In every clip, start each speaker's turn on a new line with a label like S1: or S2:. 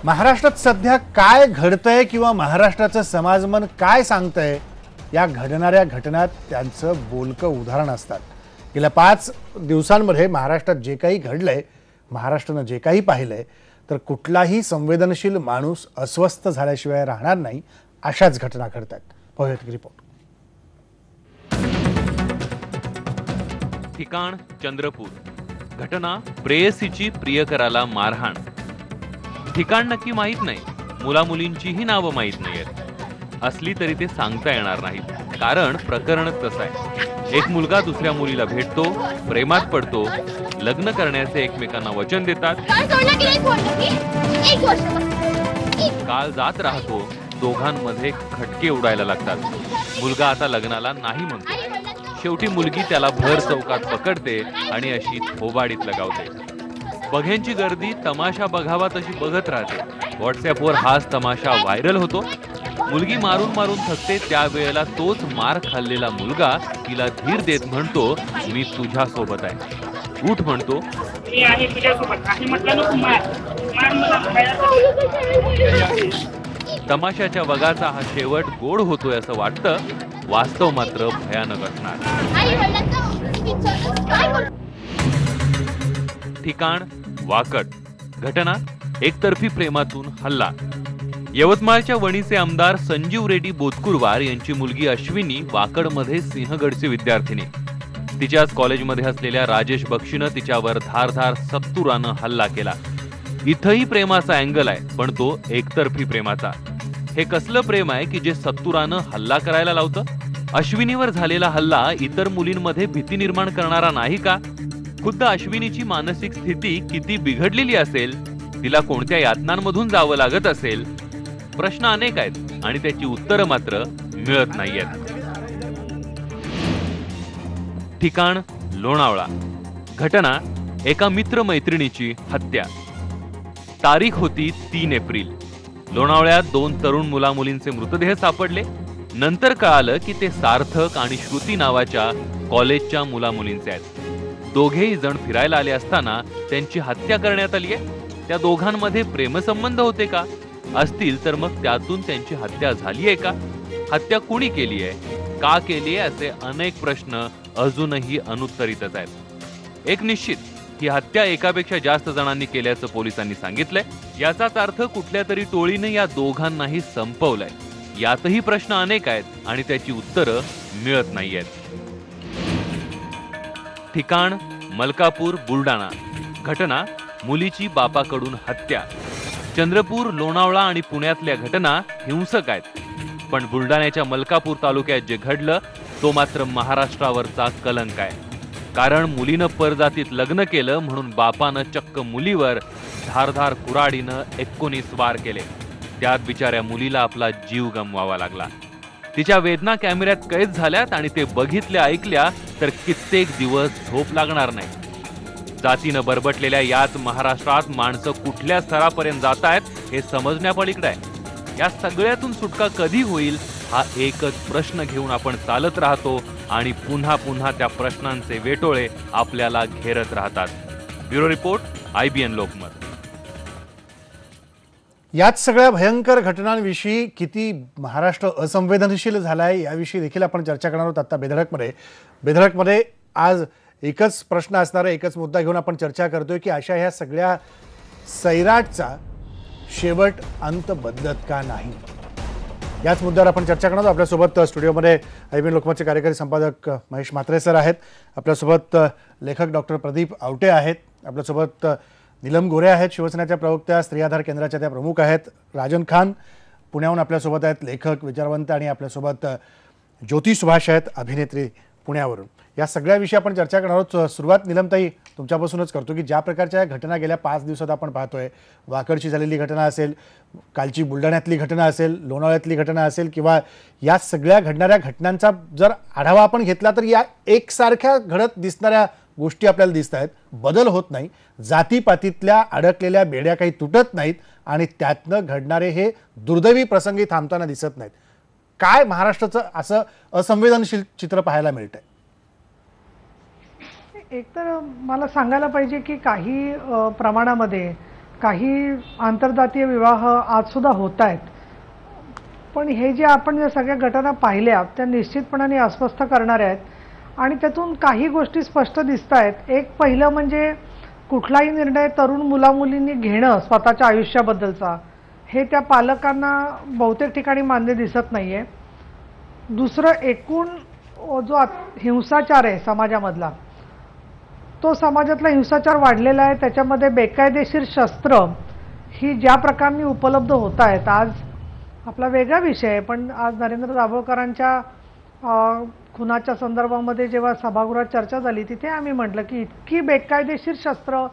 S1: महाराष्ट्रात सध्या काय घडतंय किंवा महाराष्ट्राचं समाजमन काय सांगतंय या घडणाऱ्या घटनात त्यांचं बोलकं उदाहरण असतात। गेल्या 5 दिवसांमध्ये महाराष्ट्रात जे काही घडलंय, महाराष्ट्रानं जे काही पाहिलंय, तर कुठलाही संवेदनशील माणूस अस्वस्थ झाल्याशिवाय राहणार नाही अशाच घटना घडतात। पाहूयात रिपोर्ट।
S2: ठिकाण चंद्रपूर। घटना प्रेयसीची प्रियकराला मारहाण। ठिकाण नक्की माहित नाही, मुलामुलींचीही नावं माहित नाहीत। असली तरी ते सांगता येणार नाहीत, कारण प्रकरण तसं आहे। एक मुलगा दुसऱ्या मुलीला भेटतो, प्रेमात पडतो, लग्न करण्याचे एकमेकांना वचन देतात। काळ जात राहतो, दोघांमध्ये खटके उडायला लागतात। मुलगा आता लग्नाला नाही म्हणतो। शेवटी मुलगी त्याला भर चौकात पकडते आणि अशी थोबाडीत लगावते। बघ्यांची गर्दी तमाशा बघावा तशी बघत राहते। व्हॉट्सअपवर हाच तमाशा व्हायरल होतो। मुलगी मारून मारून थकते, त्यावेळेला तोच मार खाल्लेला मुलगा तिला धीर देत म्हणतो, मी तुझ्या सोबत आहे, उठ म्हणतो। तमाशाच्या वगाचा हा शेवट गोड होतोय असं वाटतं, वास्तव मात्र भयानक असणार। ठिकाण वाकड। घटना एकतर्फी प्रेमातून हल्ला। यवतमाळच्या वणीचे आमदार संजीव रेड्डी बोतकुरवार यांची मुलगी अश्विनी वाकडमध्ये सिंहगडची विद्यार्थिनी। तिच्याच कॉलेजमध्ये असलेल्या राजेश बक्षीनं तिच्यावर धारधार सत्तुरानं हल्ला केला। इथंही प्रेमाचा अँगल आहे, पण तो एकतर्फी प्रेमाचा। हे कसलं प्रेम आहे की जे सत्तुरानं हल्ला करायला लावतं? अश्विनीवर झालेला हल्ला इतर मुलींमध्ये भीती निर्माण करणारा नाही का? खुद्द अश्विनीची मानसिक स्थिती किती बिघडलेली असेल, तिला कोणत्या यातनांमधून जावं लागत असेल, प्रश्न अनेक आहेत आणि त्याची उत्तरं मात्र मिळत नाहीयेत। ठिकाण लोणावळा। घटना एका मित्रमैत्रिणीची हत्या। तारीख होती 3 एप्रिल। लोणावळ्यात 2 तरुण मुलामुलींचे मृतदेह सापडले। नंतर कळालं की ते सार्थक आणि श्रुती नावाच्या कॉलेजच्या मुलामुलींचे आहेत। दोघेही जण फिरायला आले असताना त्यांची हत्या करण्यात आली आहे। त्या दोघांमध्ये प्रेमसंबंध होते का? असतील तर मग त्यातून त्यांची हत्या झाली आहे का? हत्या कुणी केली आहे, का केली आहे, असे अनेक प्रश्न अजूनही अनुत्तरितच आहेत। एक निश्चित, ही हत्या एकापेक्षा जास्त जणांनी केल्याचं पोलिसांनी सांगितलंय। याचाच अर्थ कुठल्या तरी टोळीने या दोघांनाही संपवलंय। यातही प्रश्न अनेक आहेत आणि त्याची उत्तरं मिळत नाहीयेत। ठिकाण मलकापूर बुलडाणा। घटना मुलीची बापाकडून हत्या। चंद्रपूर, लोणावळा आणि पुण्यातल्या घटना हिंसक आहेत, पण बुलडाण्याच्या मलकापूर तालुक्यात जे घडलं तो मात्र महाराष्ट्रावरचा कलंक आहे। कारण मुलीनं परजातीत लग्न केलं म्हणून बापानं चक्क मुलीवर धारधार कुऱ्हाडीनं 19 वार केले। त्यात बिचाऱ्या मुलीला आपला जीव गमवावा लागला। तिच्या वेदना कॅमेऱ्यात कैद झाल्यात आणि ते बघितल्या ऐकल्या तर कित्येक दिवस झोप लागणार नाही। जातीनं बरबटलेल्या याच महाराष्ट्रात माणसं कुठल्या स्तरापर्यंत जात आहेत हे समजण्यापलीकडे आहे। या सगळ्यातून सुटका कधी होईल हा एकच प्रश्न घेऊन आपण चालत राहतो आणि पुन्हा पुन्हा त्या प्रश्नांचे वेटोळे आपल्याला घेरत राहतात। Bureau report, IBN Lokmat.
S1: याच सगळ्या भयंकर घटनांविषयी किती महाराष्ट्र असंवेदनशील झालाय याविषयी देखील आपण चर्चा करणार आहोत आता बेधडकमध्ये। आज एकच प्रश्न असणारा, एकच मुद्दा घेऊन आपण चर्चा करतोय की अशा ह्या सगळ्या सैराटचा शेवट अंत बदलत का नाही, याच मुद्द्यावर आपण चर्चा करणार आहोत। आपल्यासोबत स्टुडिओमध्ये IBN लोकमतचे कार्यकारी संपादक महेश म्हात्रे सर आहेत, आपल्यासोबत लेखक डॉक्टर प्रदीप आवटे आहेत, आपल्यासोबत नीलम गोरे आहेत, शिवसेनेच्या प्रवक्त्या, स्त्री आधार केंद्राच्या त्या प्रमुख आहेत, राजन खान पुण्याहून आपल्यासोबत आहेत, लेखक, विचारवंत, आणि आपल्यासोबत ज्योती सुभाष आहेत, अभिनेत्री पुण्यावरून। या सगळ्या विषयी आपण चर्चा करणार आहोत। सुरुवात नीलमताई तुमच्यापासूनच करतो की ज्या प्रकारच्या घटना गेल्या 5 दिवसात आपण पाहतोय, वाकडची झालेली घटना असेल, कालची बुलढाण्यातली घटना असेल, लोणावळ्यातली घटना असेल, किंवा या सगळ्या घडणाऱ्या घटनांचा जर आढावा आपण घेतला तर या एकसारख्या घडत दिसणाऱ्या गोष्टी आपल्याला दिसत आहेत। बदल होत नाही, जातीपातीतल्या अडकलेल्या बेड्या काही तुटत नाहीत आणि त्यातनं घडणारे हे दुर्दैवी प्रसंगी थांबताना दिसत नाहीत। काय महाराष्ट्राचं असं असंवेदनशील चित्र पाहायला मिळतंय?
S3: एक तर मला सांगायला पाहिजे की काही प्रमाणामध्ये काही आंतरजातीय विवाह आजसुद्धा होत आहेत. पण हे जे आपण ज्या सगळ्या घटना पाहिल्या त्या निश्चितपणाने अस्वस्थ करणाऱ्या आहेत आणि त्यातून काही गोष्टी स्पष्ट दिसत आहेत. एक पहिलं म्हणजे कुठलाही निर्णय तरुण मुलामुलींनी घेणं स्वतःच्या आयुष्याबद्दलचा हे त्या पालकांना बहुतेक ठिकाणी मान्य दिसत नाही आहे. दुसरं एकूण जो हिंसाचार आहे समाजामधला तो समाजातला हिंसाचार वाढलेला आहे. त्याच्यामध्ये बेकायदेशीर शस्त्र ही ज्या प्रकारे उपलब्ध होत आहेत. आज आपला वेगळा विषय आहे पण आज नरेंद्र दाभोळकरांच्या खुनाच्या संदर्भामध्ये जेव्हा सभागृहात चर्चा झाली तिथे आम्ही म्हटलं की इतकी बेकायदेशीर शस्त्र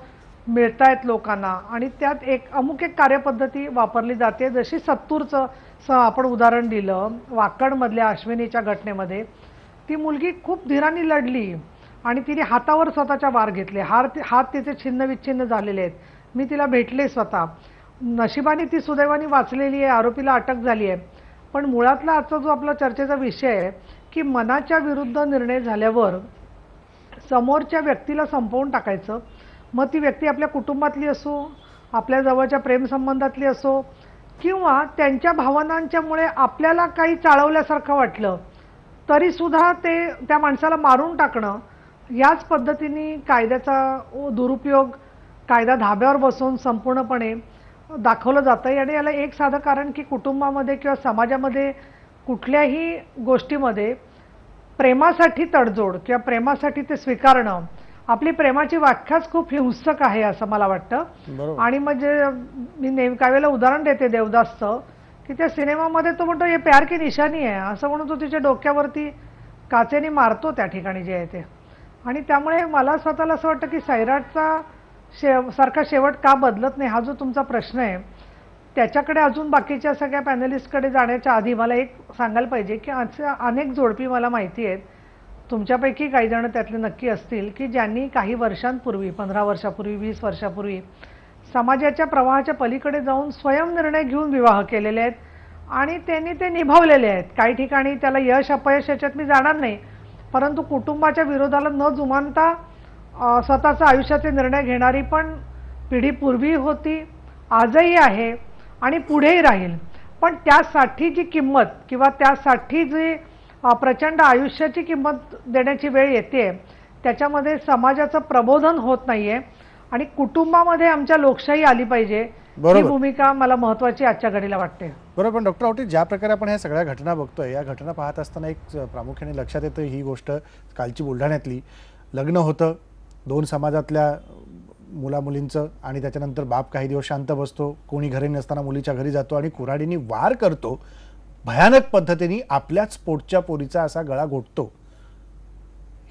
S3: मिळत आहेत लोकांना आणि त्यात अमुक एक कार्यपद्धती वापरली जाते. जशी सत्तूरचं आपण उदाहरण दिलं वाकडमधल्या अश्विनीच्या घटनेमध्ये ती मुलगी खूप धीराने लढली आणि तिने हातावर स्वतःच्या वार घेतले. हात तिचे छिन्नविच्छिन्न झालेले आहेत. मी तिला भेटले स्वतः. नशिबाने ती सुदैवाने वाचलेली आहे. आरोपीला अटक झाली आहे. पण मुळातला आजचा जो आपला चर्चेचा विषय आहे की मनाच्या विरुद्ध निर्णय झाल्यावर समोरच्या व्यक्तीला संपवून टाकायचं. मग ती व्यक्ती आपल्या कुटुंबातली असो आपल्या जवळच्या प्रेमसंबंधातली असो किंवा त्यांच्या भावनांच्यामुळे आपल्याला काही चाळवल्यासारखं वाटलं तरीसुद्धा त्या माणसाला मारून टाकणं याच पद्धतीने कायद्याचा दुरुपयोग कायदा धाब्यावर बसवून संपूर्णपणे दाखवलं जातं आहे. आणि याला एक साधं कारण की कुटुंबामध्ये किंवा समाजामध्ये कुठल्याही गोष्टीमध्ये प्रेमासाठी तडजोड किंवा प्रेमासाठी ते स्वीकारणं आपली प्रेमाची व्याख्याच खूप हिंसक आहे असं मला वाटतं. आणि म्हणजे मी काही वेळेला उदाहरण देते देवदासचं की त्या सिनेमामध्ये तो म्हणतो हे प्यार की निशाणी आहे असं म्हणून तो तिच्या डोक्यावरती काचेने मारतो त्या ठिकाणी जे आहे ते. आणि त्यामुळे मला स्वतःला असं वाटतं की सैराटचा सारखा शेवट का बदलत नाही हा जो तुमचा प्रश्न आहे त्याच्याकडे अजून बाकीच्या सगळ्या पॅनलिस्टकडे जाण्याच्या आधी मला एक सांगायला पाहिजे की अशा अनेक जोडपी मला माहिती आहेत. तुमच्यापैकी काही जण त्यातले नक्की असतील की ज्यांनी काही वर्षांपूर्वी 15 वर्षापूर्वी 20 वर्षापूर्वी समाजाच्या प्रवाहाच्या पलीकडे जाऊन स्वयं निर्णय घेऊन विवाह केलेले आहेत आणि त्यांनी ते निभावलेले आहेत. काही ठिकाणी त्याला यश अपयश याच्यात मी जाणार नाही परंतु कुटुंबाच्या विरोधाला न जुमानता स्वतःचा आयुष्याचे निर्णय घेणारी पण पिढी पूर्वी होती आजही आहे आणि पुढेही राहील. पण त्यासाठी जी किंमत किंवा त्यासाठी जी प्रचंड आयुष्याची किंमत देण्याची वेळ येते त्याच्यामध्ये समाजाचं प्रबोधन होत नाहीये आणि कुटुंबामध्ये आमच्या लोकशाही आली पाहिजे ही भूमिका मला महत्त्वाची आजच्या घडीला वाटते.
S1: बरोबर. पण डॉक्टर आवटी ज्या प्रकारे आपण ह्या सगळ्या घटना बघतोय या घटना पाहत असताना एक प्रामुख्याने लक्षात येतं ही गोष्ट कालची बुलढाण्यातली. लग्न होतं 2 समाजातल्या मुलामुलींचं आणि त्याच्यानंतर बाप काही दिवस शांत बसतो कोणी घरी नसताना मुलीच्या घरी जातो आणि कुऱ्हाडीने वार करतो. भयानक पद्धतीने आपल्याच पोटच्या पोरीचा असा गळा घोटतो.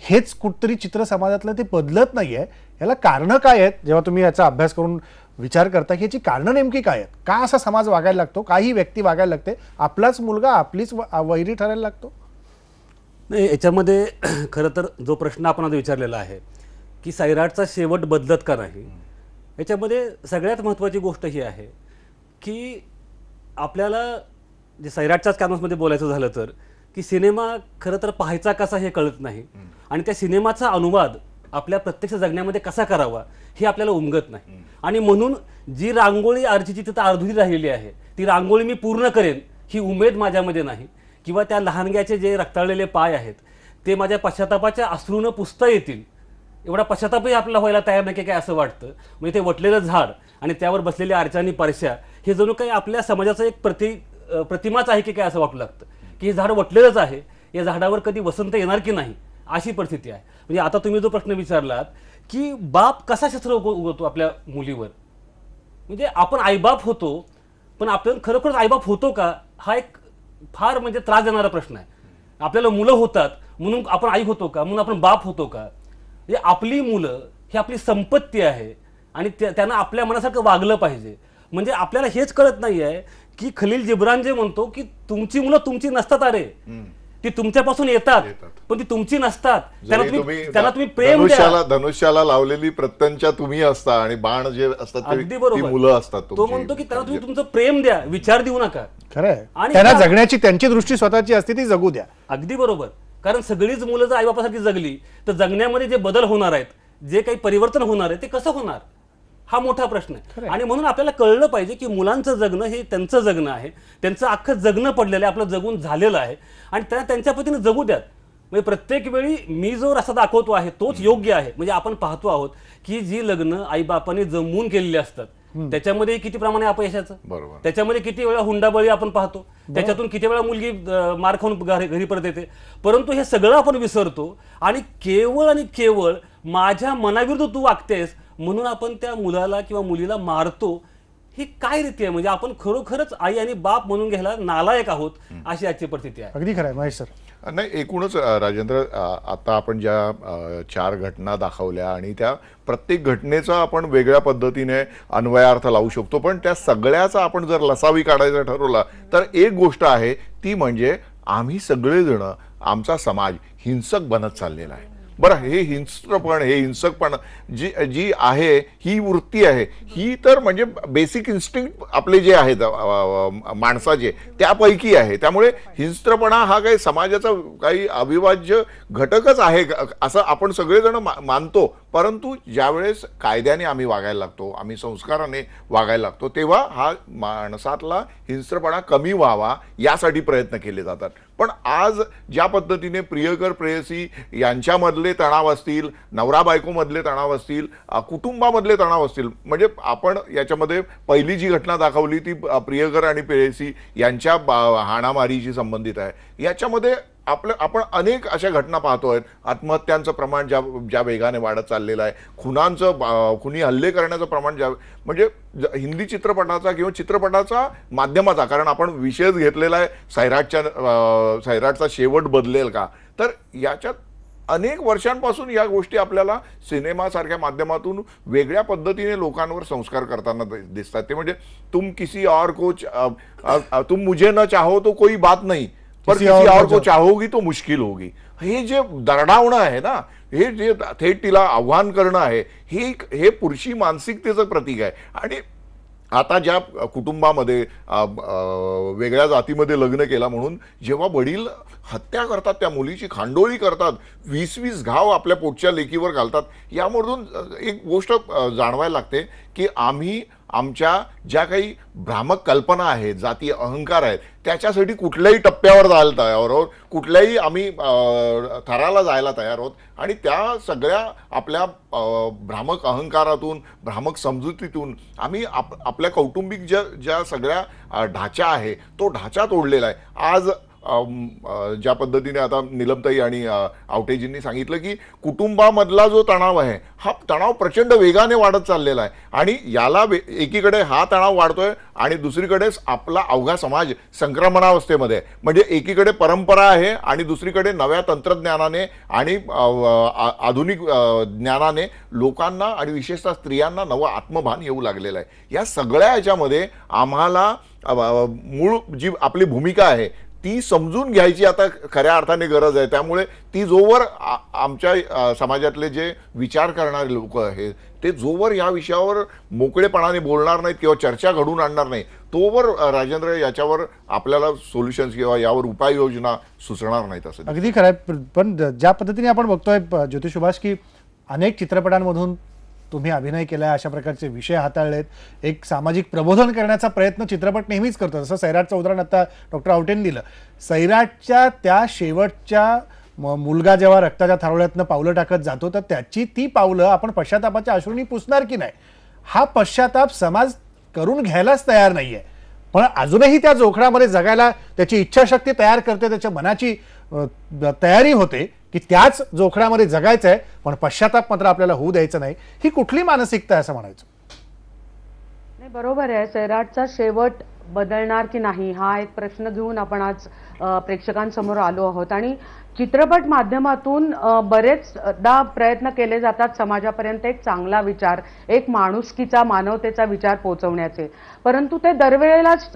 S1: हेच कुठतरी चित्र समाजातलं ते बदलत नाहीये. याला कारणं काय आहेत जेव्हा तुम्ही याचा अभ्यास करून विचार करता की याची कारणं नेमकी काय आहेत? का असा समाज वागायला लागतो? काही व्यक्ती वागायला लागते आपलाच मुलगा आपलीच वैरी ठरायला लागतो?
S4: नाही याच्यामध्ये खरं तर जो प्रश्न आपण आता विचारलेला आहे की सैराटचा शेवट बदलत का नाही याच्यामध्ये सगळ्यात महत्त्वाची गोष्ट ही आहे की आपल्याला जे सैराटच्याच कॅनव्हासमध्ये बोलायचं झालं तर की सिनेमा खरं तर पाहायचा कसा हे कळत नाही आणि त्या सिनेमाचा अनुवाद आपल्या प्रत्यक्ष जगण्यामध्ये कसा करावा हे आपल्याला उमगत नाही. आणि म्हणून जी रांगोळी आरचीची तिथं अर्धुरी राहिलेली आहे ती रांगोळी मी पूर्ण करेन ही उमेद माझ्यामध्ये नाही किंवा त्या लहानग्याचे जे रक्ताळलेले पाय आहेत ते माझ्या पश्चातापाच्या अश्रूनं पुसता येतील एवढा पश्चातापही आपल्याला व्हायला तयार नाही की काय असं वाटतं. म्हणजे ते वटलेलं झाड आणि त्यावर बसलेली आरचानी परश्या हे जणू काही आपल्या समाजाचं एक प्रतिमाच आहे की काय असं वाटू लागतं की हे झाड वटलेलंच आहे या झाडावर कधी वसंत येणार की नाही अशी परिस्थिती आहे. म्हणजे आता तुम्ही जो प्रश्न विचारलात की बाप कसा शस्त्र उगवतो आपल्या मुलीवर म्हणजे आपण आईबाप होतो पण आपल्याला खरोखरच आईबाप होतो का हा एक फार म्हणजे त्रास देणारा प्रश्न आहे. आपल्याला मुलं होतात म्हणून आपण आई होतो का म्हणून आपण बाप होतो का? म्हणजे आपली मुलं ही आपली संपत्ती आहे आणि त्यांना आपल्या मनासारखं वागलं पाहिजे. म्हणजे आपल्याला हेच कळत नाही आहे की खलील जिब्रान जे म्हणतो की तुमची मुलं तुमची नसतात अरे ती तुमच्यापासून येतात पण ती तुमची नसतात. त्यांना तुम्ही प्रेम द्या.
S5: धनुष्याला लावलेली प्रत्यंचा तुम्ही असता आणि बाण जे असतात
S4: अगदी बरोबर
S5: मुलं असतात.
S4: तो म्हणतो की त्यांना तुम्ही तुमचं प्रेम द्या विचार देऊ नका.
S1: खरंय त्यांना जगण्याची त्यांची दृष्टी स्वतःची असते ती जगू द्या.
S4: अगदी बरोबर. कारण सगळीच मुलं जर आईबापासाठी जगली तर जगण्यामध्ये जे बदल होणार आहेत जे काही परिवर्तन होणार आहे ते कसं होणार हा मोठा प्रश्न आहे. आणि म्हणून आपल्याला कळलं पाहिजे की मुलांचं जगणं हे त्यांचं जगणं आहे, त्यांचं अख्खं जगणं पडलेलं आहे, आपलं जगून झालेलं आहे आणि त्यांच्या पद्धतीने जगू द्यात. म्हणजे प्रत्येक वेळी मी जो रस्ता दाखवतो आहे तोच योग्य आहे. म्हणजे आपण पाहतो आहोत की जी लग्न आईबापाने जमवून केलेली असतात त्याच्यामध्ये किती प्रमाणे अपयशाचं,
S5: बरोबर,
S4: त्याच्यामध्ये किती वेळा हुंडाबळी आपण पाहतो, त्याच्यातून किती वेळा मुलगी मार खाऊन घरी परत येते. परंतु हे सगळं आपण विसरतो आणि केवळ माझ्या मनाविरुद्ध तू वागतेस म्हणून आपण त्या मुलाला किंवा मुलीला मारतो. ही काय रीती आहे? म्हणजे आपण खरोखरच आई आणि बाप म्हणून घ्यायला नालायक आहोत अशी आजची परिस्थिती आहे.
S1: अगदी खरं आहे महेश सर.
S5: नाही, एकूणच राजेंद्र, आता आपण ज्या 4 घटना दाखवल्या आणि त्या प्रत्येक घटनेचा आपण वेगळ्या पद्धतीने अन्वयार्थ लावू शकतो, पण त्या सगळ्याचा आपण जर लसावी काढायचा ठरवला तर एक गोष्ट आहे ती म्हणजे आम्ही सगळेजण, आमचा समाज हिंसक बनत चाललेला आहे. बरं, हे हिंसकपण जी आहे ही वृत्ती आहे, ही तर म्हणजे बेसिक इन्स्टिंक्ट आपले जे आहेत माणसाचे त्यापैकी आहे. त्यामुळे हिंस्त्रपणा हा काही समाजाचा काही अविभाज्य घटकच आहे असं आपण सगळेजण मानतो. परंतु ज्यावेळेस कायद्याने आम्ही वागायला लागतो, आम्ही संस्काराने वागायला लागतो, तेव्हा हा माणसातला हिंस्त्रपणा कमी व्हावा यासाठी प्रयत्न केले जातात. पण आज ज्या पद्धतीने प्रियकर प्रेयसी यांच्यामधले तणाव असतील, नवरा बायकोमधले तणाव असतील, कुटुंबामधले तणाव असतील, म्हणजे आपण याच्यामध्ये पहिली जी घटना दाखवली ती प्रियकर आणि प्रेयसी यांच्या हाणामारीशी संबंधित आहे. याच्यामध्ये आपण अनेक अशा घटना पाहतोय. आत्महत्यांचं प्रमाण ज्या वेगाने वाढत चाललेलं आहे, खुनी हल्ले करण्याचं प्रमाण म्हणजे हिंदी चित्रपटाचा किंवा चित्रपटाचा माध्यमाचा, कारण आपण विषयच घेतलेला आहे सैराटचा शेवट बदलेल का, तर याच्यात अनेक वर्षांपासून या गोष्टी आपल्याला सिनेमासारख्या माध्यमातून वेगळ्या पद्धतीने लोकांवर संस्कार करताना दिसतात. ते म्हणजे तुम मुझे न चाहो तो कोई बात नहीं, पर किसी और को चाहोगी तो मुश्किल होगी. हे जे दरडावणं आहे ना, हे जे थेट तिला आव्हान करणं आहे, हे पुरुषी मानसिकतेचं प्रतीक आहे. आणि आता ज्या कुटुंबामध्ये वेगळ्या जातीमध्ये लग्न केला म्हणून जेव्हा वडील हत्या करतात, त्या मुलीची खांडोळी करतात, 20-20 घाव आपल्या पोटच्या लेकीवर घालतात, यामधून एक गोष्ट जाणवायला लागते की आम्ही आमच्या ज्या काही भ्रामक कल्पना आहेत, जातीय अहंकार आहेत, त्याच्यासाठी कुठल्याही टप्प्यावर जायला तयार आहोत, कुठल्याही आम्ही थराला जायला तयार आहोत. आणि त्या सगळ्या आपल्या भ्रामक अहंकारातून, भ्रामक समजुतीतून आम्ही आपल्या कौटुंबिक ज्या सगळ्या ढाचा आहे तो ढाचा तोडलेला आहे. आज ज्या पद्धतीने आता निलमताई आणि आवटेजींनी सांगितलं की कुटुंबामधला जो तणाव आहे हा तणाव प्रचंड वेगाने वाढत चाललेला आहे. आणि याला एकीकडे हा तणाव वाढतोय आणि दुसरीकडेच आपला अवघा समाज संक्रमणावस्थेमध्ये आहे. म्हणजे एकीकडे परंपरा आहे आणि दुसरीकडे नव्या तंत्रज्ञानाने आणि आधुनिक ज्ञानाने लोकांना आणि विशेषतः स्त्रियांना नवं आत्मभान येऊ लागलेलं आहे. या सगळ्या याच्यामध्ये आम्हाला मूळ जी आपली भूमिका आहे ती समजून घ्यायची आता खऱ्या अर्थाने गरज आहे. त्यामुळे ती जोवर आमच्या समाजातले जे विचार करणारे लोक आहेत ते जोवर या विषयावर मोकळेपणाने बोलणार नाहीत किंवा चर्चा घडवून आणणार नाही, तोवर राजेंद्र याच्यावर आपल्याला सोल्युशन्स किंवा यावर उपाययोजना सुचणार नाहीत असं.
S1: अगदी खरं आहे. पण ज्या पद्धतीने आपण बघतोय ज्योती सुभाष की अनेक चित्रपटांमधून तुम्ही अभिनय केला, अशा प्रकारचे विषय हाताळलेत, एक सामाजिक प्रबोधन करण्याचा प्रयत्न चित्रपट नेहमीच करतो. जसं सैराटचं उदाहरण आता डॉक्टर आवटेंनी दिलं. सैराटच्या त्या शेवटच्या मुलगा जेव्हा रक्ताच्या थारोळ्यातनं पावलं टाकत जातो तर त्याची ती पावलं आपण पश्चातापाच्या अश्रूंनी पुसणार की नाही, हा पश्चाताप समाज करून घ्यायलाच तयार नाहीये. पण अजूनही त्या जोखडामध्ये जगायला त्याची इच्छाशक्ती तयार करते, त्याच्या मनाची तयारी होते की त्याच जोखडामध्ये जगायचं आहे, पण पश्चाताप मात्र आपल्याला होऊ द्यायचं नाही. ही कुठली मानसिकता आहे असं म्हणायचं?
S6: नाही, बरोबर आहे. सैराटचा शेवट बदलणार की नाही हा एक प्रश्न घेऊन आपण आज प्रेक्षकांसमोर आलो आहोत. आणि चित्रपट माध्यमातून बरेचदा प्रयत्न केले जातात समाजापर्यंत एक चांगला विचार, एक माणुसकीचा, मानवतेचा विचार पोहोचवण्याचे, परंतु ते दरवेळेलाच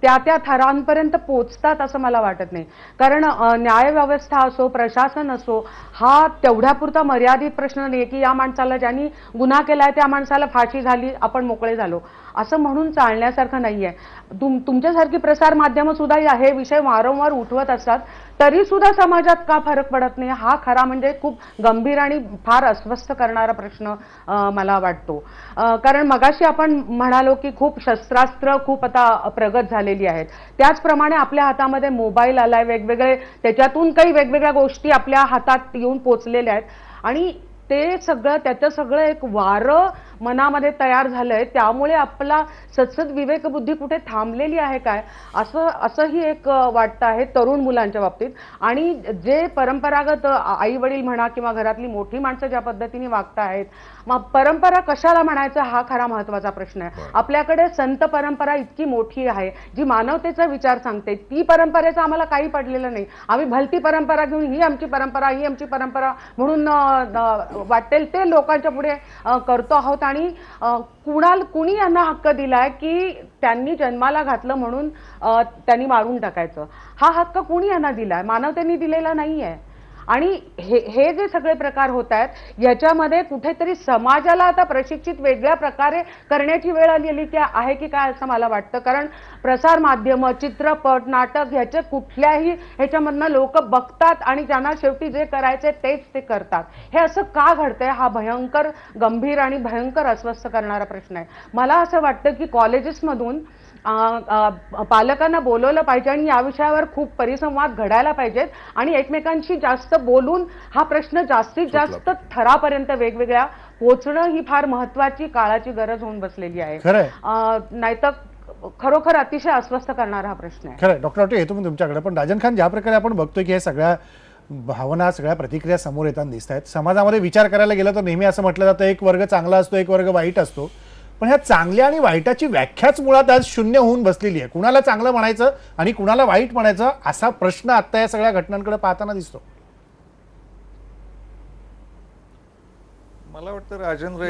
S6: त्या थरांपर्यंत पोचतात असं मला वाटत नाही. कारण न्यायव्यवस्था असो, प्रशासन असो, हा तेवढ्यापुरता मर्यादित प्रश्न नाही की या माणसाला ज्यांनी गुन्हा केलाय त्या माणसाला फाशी झाली, आपण मोकळे झालो. असं म्हणून चालण्यासारखं नाहीये. तुमच्यासारखी प्रसार माध्यमं सुद्धा हे विषय वारंवार उठवत असतात, तरी सुद्धा समाजात का फरक पडत नाही, हा खरा म्हणजे खूप गंभीर आणि फार अस्वस्थ करणारा प्रश्न मला वाटतो. कारण मगाशी आपण म्हणालो की खूप शस्त्रास्त्र खूप आता प्रगत झालेली आहेत, त्याचप्रमाणे आपल्या हातामध्ये मोबाईल आलाय, वेगवेगळे त्याच्यातून काही वेगवेगळ्या गोष्टी आपल्या हातात येऊन पोचलेल्या आहेत आणि त्याचं सगळं एक वारं मनामध्ये तयार झालंय. त्यामुळे आपला सतसत विवेकबुद्धी कुठे थांबलेली आहे काय, असंही एक वाटतं आहे तरुण मुलांच्या बाबतीत. आणि जे परंपरागत आई वडील म्हणा किंवा घरातली मोठी माणसं ज्या पद्धतीने वागत आहेत, मग परंपरा कशाला म्हणायचं हा खरा महत्वाचा प्रश्न आहे. आपल्याकडे संत परंपरा इतकी मोठी आहे जी मानवतेचा विचार सांगते, ती परंपरेचं आम्हाला काही पडलेलं नाही. आम्ही भलती परंपरा घेऊन ही आमची परंपरा म्हणून वाटेल ते लोकांच्या पुढे करतो आहोत. आणि कुणी यांना हक्क दिलाय की त्यांनी जन्माला घातलं म्हणून त्यांनी मारून टाकायचं, हा हक्क कुणी यांना दिलाय, मानवतेने दिलेला नाहीये. आणि हे जे सगळे प्रकार होत आहेत याच्यामध्ये कुठेतरी समाजाला आता प्रशिक्षित वेगळ्या प्रकारे करण्याची वेळ आलेली आहे की काय असं मला वाटतं. कारण प्रसार माध्यम, चित्रपट, नाटक ह्याच्या कुठल्याही ह्याच्यामधनं लोक बघतात आणि ज्यांना शेवटी जे करायचे तेच ते करतात. हे असं का घडतंय, हा भयंकर गंभीर आणि भयंकर अस्वस्थ करणारा प्रश्न आहे. मला असं वाटतं की कॉलेजेसमधून पालकांना बोलवलं पाहिजे आणि या विषयावर खूप परिसंवाद घडायला पाहिजेत आणि एकमेकांशी जास्त बोलून हा प्रश्न जास्तीत जास्त थरापर्यंत वेगवेगळ्या पोचणं ही फार महत्वाची काळाची गरज होऊन बसलेली आहे. नाहीतर खरोखर अतिशय अस्वस्थ करणारा हा प्रश्न आहे.
S1: खरं डॉक्टर आवटे येतो मी तुमच्याकडे, पण राजन खान, ज्या प्रकारे आपण बघतोय की हे सगळ्या भावना, सगळ्या प्रतिक्रिया समोर येताना दिसत आहेत, समाजामध्ये विचार करायला गेलं तर नेहमी असं म्हटलं जातं एक वर्ग चांगला असतो, एक वर्ग वाईट असतो. पण ह्या चांगल्या आणि वाईटाची व्याख्याच मुळात आज शून्य होऊन बसलेली आहे. कुणाला चांगलं म्हणायचं आणि कुणाला वाईट म्हणायचं असा प्रश्न आता या सगळ्या घटनांकडे पाहताना दिसतो.
S7: मला वाटतं राजेंद्र,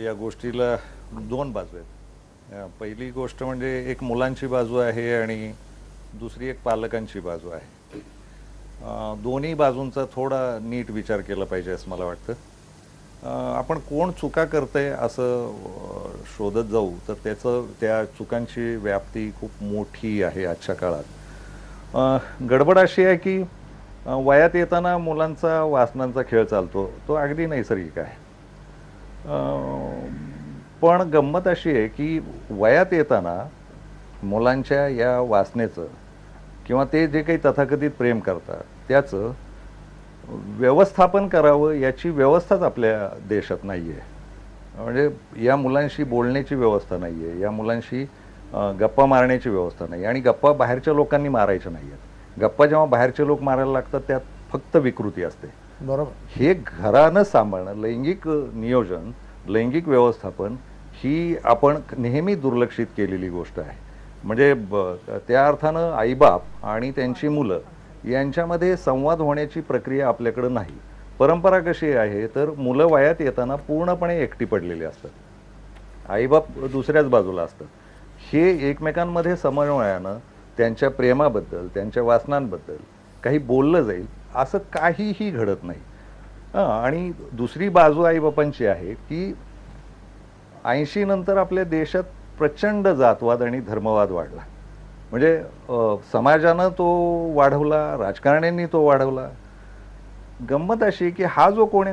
S7: या गोष्टीला दोन बाजू आहेत. पहिली गोष्ट म्हणजे एक मुलांची बाजू आहे आणि दुसरी एक पालकांची बाजू आहे. दोन्ही बाजूंचा थोडा नीट विचार केला पाहिजे असं मला वाटतं. आपण कोण चुका करतंय असं शोधत जाऊ तर त्या चुकांची व्याप्ती खूप मोठी आहे आजच्या काळात. गडबड अशी आहे की वयात येताना मुलांचा वासनांचा खेळ चालतो, तो अगदी नैसर्गिक आहे. पण गंमत अशी आहे की वयात येताना मुलांच्या या वासनेचं किंवा ते जे काही तथाकथित प्रेम करतात त्याचं व्यवस्थापन करावं याची व्यवस्थाच आपल्या देशात नाही आहे. म्हणजे या मुलांशी बोलण्याची व्यवस्था नाही आहे, या मुलांशी गप्पा मारण्याची व्यवस्था नाही. आणि गप्पा बाहेरच्या लोकांनी मारायच्या नाही आहेत. गप्पा जेव्हा बाहेरचे लोक मारायला लागतात त्यात फक्त विकृती असते.
S1: बरोबर.
S7: हे घरानं सांभाळणं, लैंगिक नियोजन, लैंगिक व्यवस्थापन ही आपण नेहमी दुर्लक्षित केलेली गोष्ट आहे. म्हणजे त्या अर्थानं आईबाप आणि त्यांची मुलं यांच्यामध्ये संवाद होण्याची प्रक्रिया आपल्याकडं नाही. परंपरा कशी आहे तर मुलं वयात येताना पूर्णपणे एकटी पडलेली असतात, आईबाप दुसऱ्याच बाजूला असतात. हे एकमेकांमध्ये समन्वयानं त्यांच्या प्रेमाबद्दल, त्यांच्या वासनांबद्दल काही बोललं जाईल असं काहीही घडत नाही. आणि दुसरी बाजू आईबापांची आहे की 80 नंतर आपल्या देशात प्रचंड जातवाद आणि धर्मवाद वाढला. म्हणजे समाजानं तो वाढवला, राजकारण्यांनी तो वाढवला. गंमत अशी की हा जो कोणी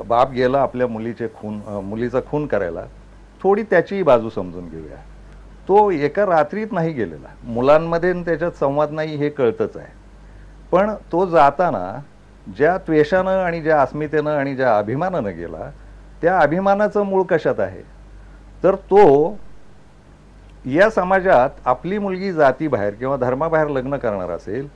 S7: बाप गेला आपल्या मुलीचा खून करायला, थोडी त्याची बाजू समजून घेऊया. तो एका रात्रीत नाही गेलेला, मुलांमध्ये त्याच्यात संवाद नाही हे कळतच आहे. पण तो जाताना ज्या त्वेषानं आणि ज्या अस्मितेनं आणि ज्या अभिमानानं गेला, त्या अभिमानाचं मूळ कशात आहे तर तो या समाजात आपली मुलगी जातीबाहेर किंवा धर्माबाहेर लग्न करणार असेल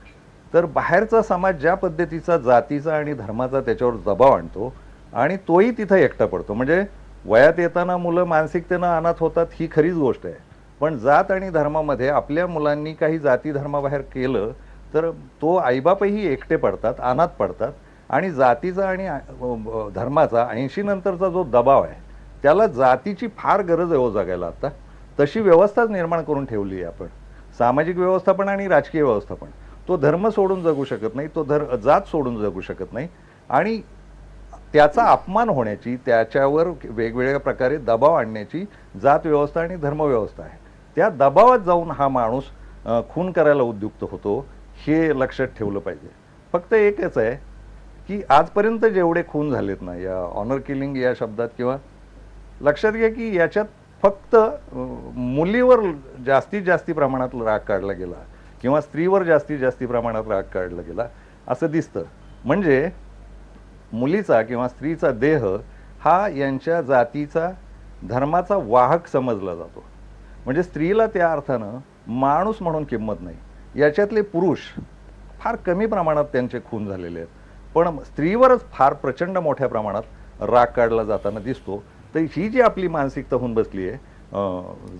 S7: तर बाहेरचा समाज ज्या पद्धतीचा जातीचा आणि धर्माचा त्याच्यावर दबाव आणतो आणि तोही तिथं एकटा पडतो. म्हणजे वयात येताना मुलं मानसिकतेनं अनाथ होतात ही खरीच गोष्ट आहे, पण जात आणि धर्मामध्ये आपल्या मुलांनी काही जाती धर्माबाहेर केलं तर तो आईबापही एकटे पडतात, अनाथ पडतात. आणि जातीचा आणि धर्माचा 80 नंतरचा जो दबाव आहे त्याला जातीची फार गरज आहे हो जगायला. आता तशी व्यवस्थाच निर्माण करून ठेवली आहे आपण, सामाजिक व्यवस्थापन आणि राजकीय व्यवस्थापन. तो धर्म सोडून जगू शकत नाही, तो जात सोडून जगू शकत नाही. आणि त्याचा अपमान होण्याची, त्याच्यावर वेगवेगळ्या प्रकारे दबाव आणण्याची जात व्यवस्था आणि धर्मव्यवस्था आहे. त्या दबावात जाऊन हा माणूस खून करायला उद्युक्त होतो, हे लक्षात ठेवलं पाहिजे. फक्त एकच आहे की आजपर्यंत जेवढे खून झालेत ना या ऑनर किलिंग या शब्दात, किंवा लक्षात घ्या की याच्यात फक्त मुलीवर जास्तीत जास्ती प्रमाणात राग काढला गेला किंवा स्त्रीवर जास्तीत जास्ती प्रमाणात राग काढला गेला असं दिसतं. म्हणजे मुलीचा किंवा स्त्रीचा देह हा यांच्या जातीचा, धर्माचा वाहक समजला जातो. म्हणजे स्त्रीला त्या अर्थानं माणूस म्हणून किंमत नाही. याच्यातले पुरुष फार कमी प्रमाणात त्यांचे खून झालेले आहेत, पण स्त्रीवरच फार प्रचंड मोठ्या प्रमाणात राग काढला जाताना दिसतो. तर ही जी आपली मानसिकता होऊन बसली आहे,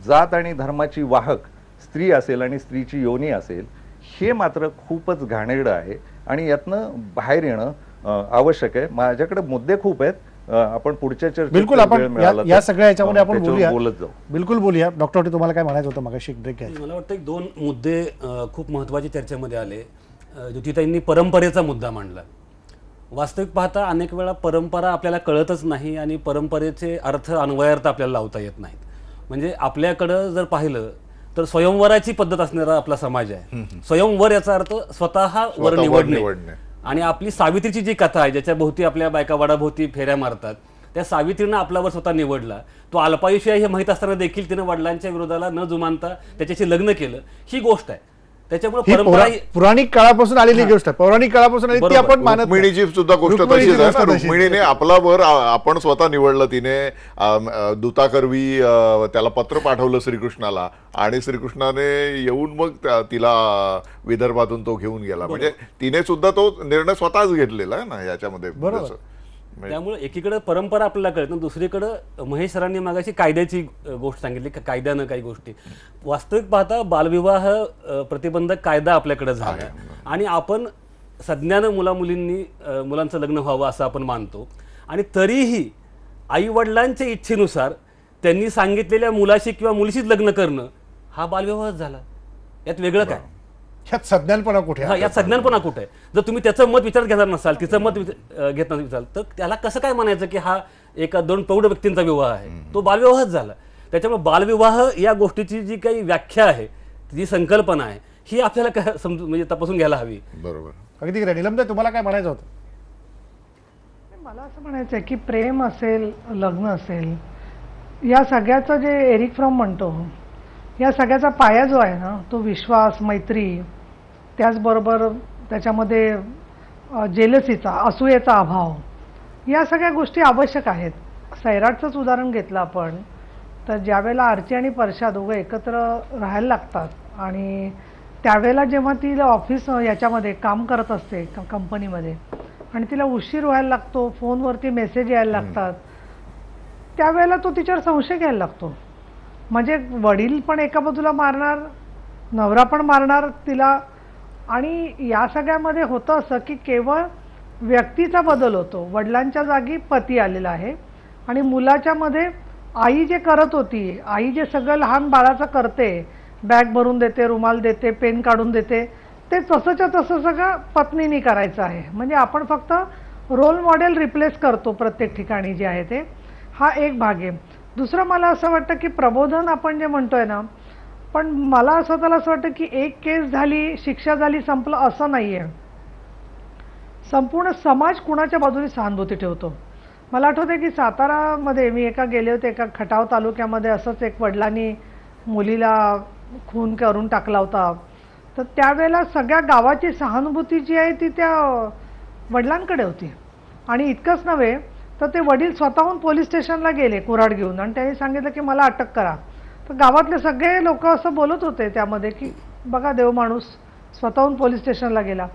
S7: जात आणि धर्माची वाहक स्त्री असेल आणि स्त्रीची योनी असेल, हे मात्र खूपच घाणेरडं आहे आणि यातनं बाहेर येणं आवश्यक आहे. माझ्याकडे मुद्दे खूप आहेत, आपण पुढच्या चर्चेत
S1: बिलकुल आपण या सगळ्या याच्यामध्ये आपण
S7: बोलत जाऊ.
S1: बिलकुल बोलूया. डॉक्टर वटी, तुम्हाला काय म्हणायचं होतं? मगाशी एक ब्रेक घ्यायचा.
S4: मला वाटतं 2 मुद्दे खूप महत्त्वाचे चर्चेमध्ये आले. ज्योतिताईंनी परंपरेचा मुद्दा मांडला. वास्तविक पाहता अनेक वेळा परंपरा आपल्याला कळतच नाही आणि परंपरेचे अर्थ अन्वयार्थ आपल्याला लावता येत नाहीत. म्हणजे आपल्याकडं जर पाहिलं तर स्वयंवराची पद्धत असणारा आपला समाज आहे. स्वयंवर याचा अर्थ स्वतः वर निवडणे. आणि आपली सावित्रीची जी कथा आहे, ज्याच्या भोवती आपल्या बायका वडाभोवती फेऱ्या मारतात, त्या सावित्रीनं आपल्यावर स्वतः निवडला. तो अल्पायुषी आहे हे माहीत असताना देखील तिनं वडिलांच्या विरोधाला न जुमानता त्याच्याशी लग्न केलं, ही गोष्ट आहे. त्याच्यामुळे परंपरा
S1: पौराणिक काळापासून आलेली गोष्ट आहे. पौराणिक काळापासून आली ती आपण मानत.
S5: रुक्मिणीची सुद्धा गोष्ट तशीच आहे. रुक्मिणीने आपला वर आपण स्वतः निवडलं. तिने दूताकरवी त्याला पत्र पाठवलं श्रीकृष्णाला आणि श्रीकृष्णाने येऊन मग तिला विदर्भातून तो घेऊन गेला. म्हणजे तिने सुद्धा तो निर्णय स्वतःच घेतलेला आहे ना याच्यामध्ये.
S4: त्यामुळे एकीकडे परंपरा आपल्याला कळत ना, दुसरीकडे महेश सरांनी मागाशी कायद्याची गोष्ट सांगितली की कायद्यानं काही गोष्टी. वास्तविक पाहता बालविवाह प्रतिबंधक कायदा आपल्याकडे झाला आणि आपण सज्ञानं मुलांचं लग्न व्हावं असं आपण मानतो. आणि तरीही आई वडिलांच्या इच्छेनुसार त्यांनी सांगितलेल्या मुलाशी किंवा मुलीशीच लग्न करणं हा बालविवाह झाला. यात वेगळं काय?
S1: ह्यात सज्ञानपणा कुठे?
S4: यात सज्ञानपणा कुठे आहे? जर तुम्ही त्याचं मत विचारात घेणार नसाल, तिचं मत घेत नसाल, तर त्याला कसं काय म्हणायचं की हा एका 2 प्रौढ व्यक्तींचा विवाह आहे? तो बालविवाहच झाला. त्याच्यामुळे बालविवाह या गोष्टीची जी काही व्याख्या आहे, जी संकल्पना आहे, ही आपल्याला म्हणजे तपासून घ्यायला हवी.
S5: बरोबर.
S1: अगदी खरं. निलमताई, तुम्हाला काय म्हणायचं होतं?
S3: मला असं म्हणायचं आहे की प्रेम असेल, लग्न असेल, या सगळ्याचं जे एरिक फ्रॉम म्हणतो, या सगळ्याचा पाया जो आहे ना, तो विश्वास, मैत्री, त्याचबरोबर त्याच्यामध्ये जेलसीचा, असूयेचा अभाव, या सगळ्या गोष्टी आवश्यक आहेत. सैराटचंच उदाहरण घेतलं आपण तर ज्यावेळेला आर्ची आणि परशा दोघं एकत्र राहायला लागतात आणि त्यावेळेला जेव्हा ती ऑफिस याच्यामध्ये काम करत असते कंपनीमध्ये आणि तिला उशीर व्हायला लागतो, फोनवरती मेसेज यायला लागतात, त्यावेळेला तो तिच्यावर संशय घ्यायला लागतो. म्हणजे वडील पण एका बाजूला मारणार, नवरा पण मारणार तिला. आणि या सगळ्यामध्ये होतं असं की केवळ व्यक्तीचा बदल होतो. वडिलांच्या जागी पती आलेला आहे आणि मुलाच्या मध्ये आई जे करत होती, आई जे सगळं लहान बाळाचं करते, बॅग भरून देते, रुमाल देते, पेन काढून देते, ते तसंच्या तसं सगळं पत्नीने करायचं आहे. म्हणजे आपण फक्त रोल मॉडेल रिप्लेस करतो प्रत्येक ठिकाणी जे आहे ते. हा एक भाग आहे. दुसरं मला असं वाटतं की प्रबोधन आपण जे म्हणतोय ना, पण मला स्वतःला असं वाटतं की एक केस झाली, शिक्षा झाली, संपलं असं नाही आहे. संपूर्ण समाज कुणाच्या बाजूने सहानुभूती ठेवतो. मला आठवतं की सातारामध्ये मी गेले होते, एका खटाव तालुक्यामध्ये असंच एक वडिलांनी मुलीला खून करून टाकला होता. तर त्यावेळेला सगळ्या गावाची सहानुभूती जी आहे ती त्या वडिलांकडे होती. आणि इतकंच नव्हे तर ते वडील स्वतःहून पोलीस स्टेशनला गेले कुऱ्हाड घेऊन आणि त्यांनी सांगितलं की मला अटक करा. तर गावातले सगळे लोक असं बोलत होते त्यामध्ये की बघा देव माणूस स्वतःहून पोलीस स्टेशनला गेला.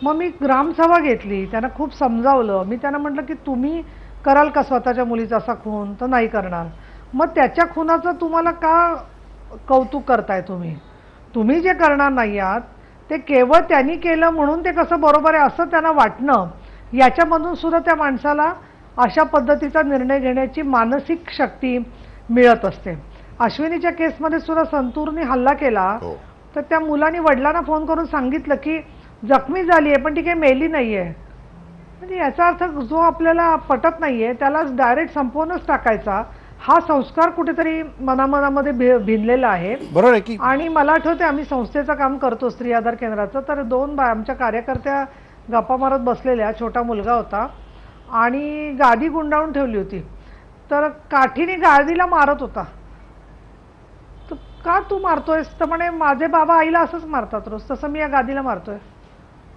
S3: मग मी ग्रामसभा घेतली, त्यांना खूप समजावलं. मी त्यांना म्हटलं की तुम्ही कराल का स्वतःच्या मुलीचा असा खून? तर नाही करणार. मग त्याच्या खुनाचं तुम्हाला का कौतुक करताय? तुम्ही जे करणार नाही आहात ते केवळ त्यांनी केलं म्हणून ते कसं बरोबर आहे असं त्यांना वाटणं, याच्यामधून सुद्धा त्या माणसाला अशा पद्धतीचा निर्णय घेण्याची मानसिक शक्ती मिळत असते. अश्विनीच्या केसमध्ये सुद्धा संतूरने हल्ला केला तर त्या मुलाने वडिलांना फोन करून सांगितलं की जखमी झाली आहे पण ती काही मेली नाही आहे. म्हणजे याचा अर्थ जो आपल्याला पटत नाहीये त्यालाच डायरेक्ट संपवूनच टाकायचा, हा संस्कार कुठेतरी मनामध्ये भिनलेला आहे.
S1: बरोबर आहे की.
S3: आणि मला आठवते आम्ही संस्थेचं काम करतो स्त्री आधार केंद्राचं, तर 2 आमच्या कार्यकर्त्या गप्पा मारत बसलेल्या, छोटा मुलगा होता आणि गादी गुंडाळून ठेवली होती, तर काठीने गादीला मारत होता. तर का तू मारतोयस? तर म्हणे माझे बाबा आईला असंच मारतात रोज, तसं मी या गादीला मारतोय.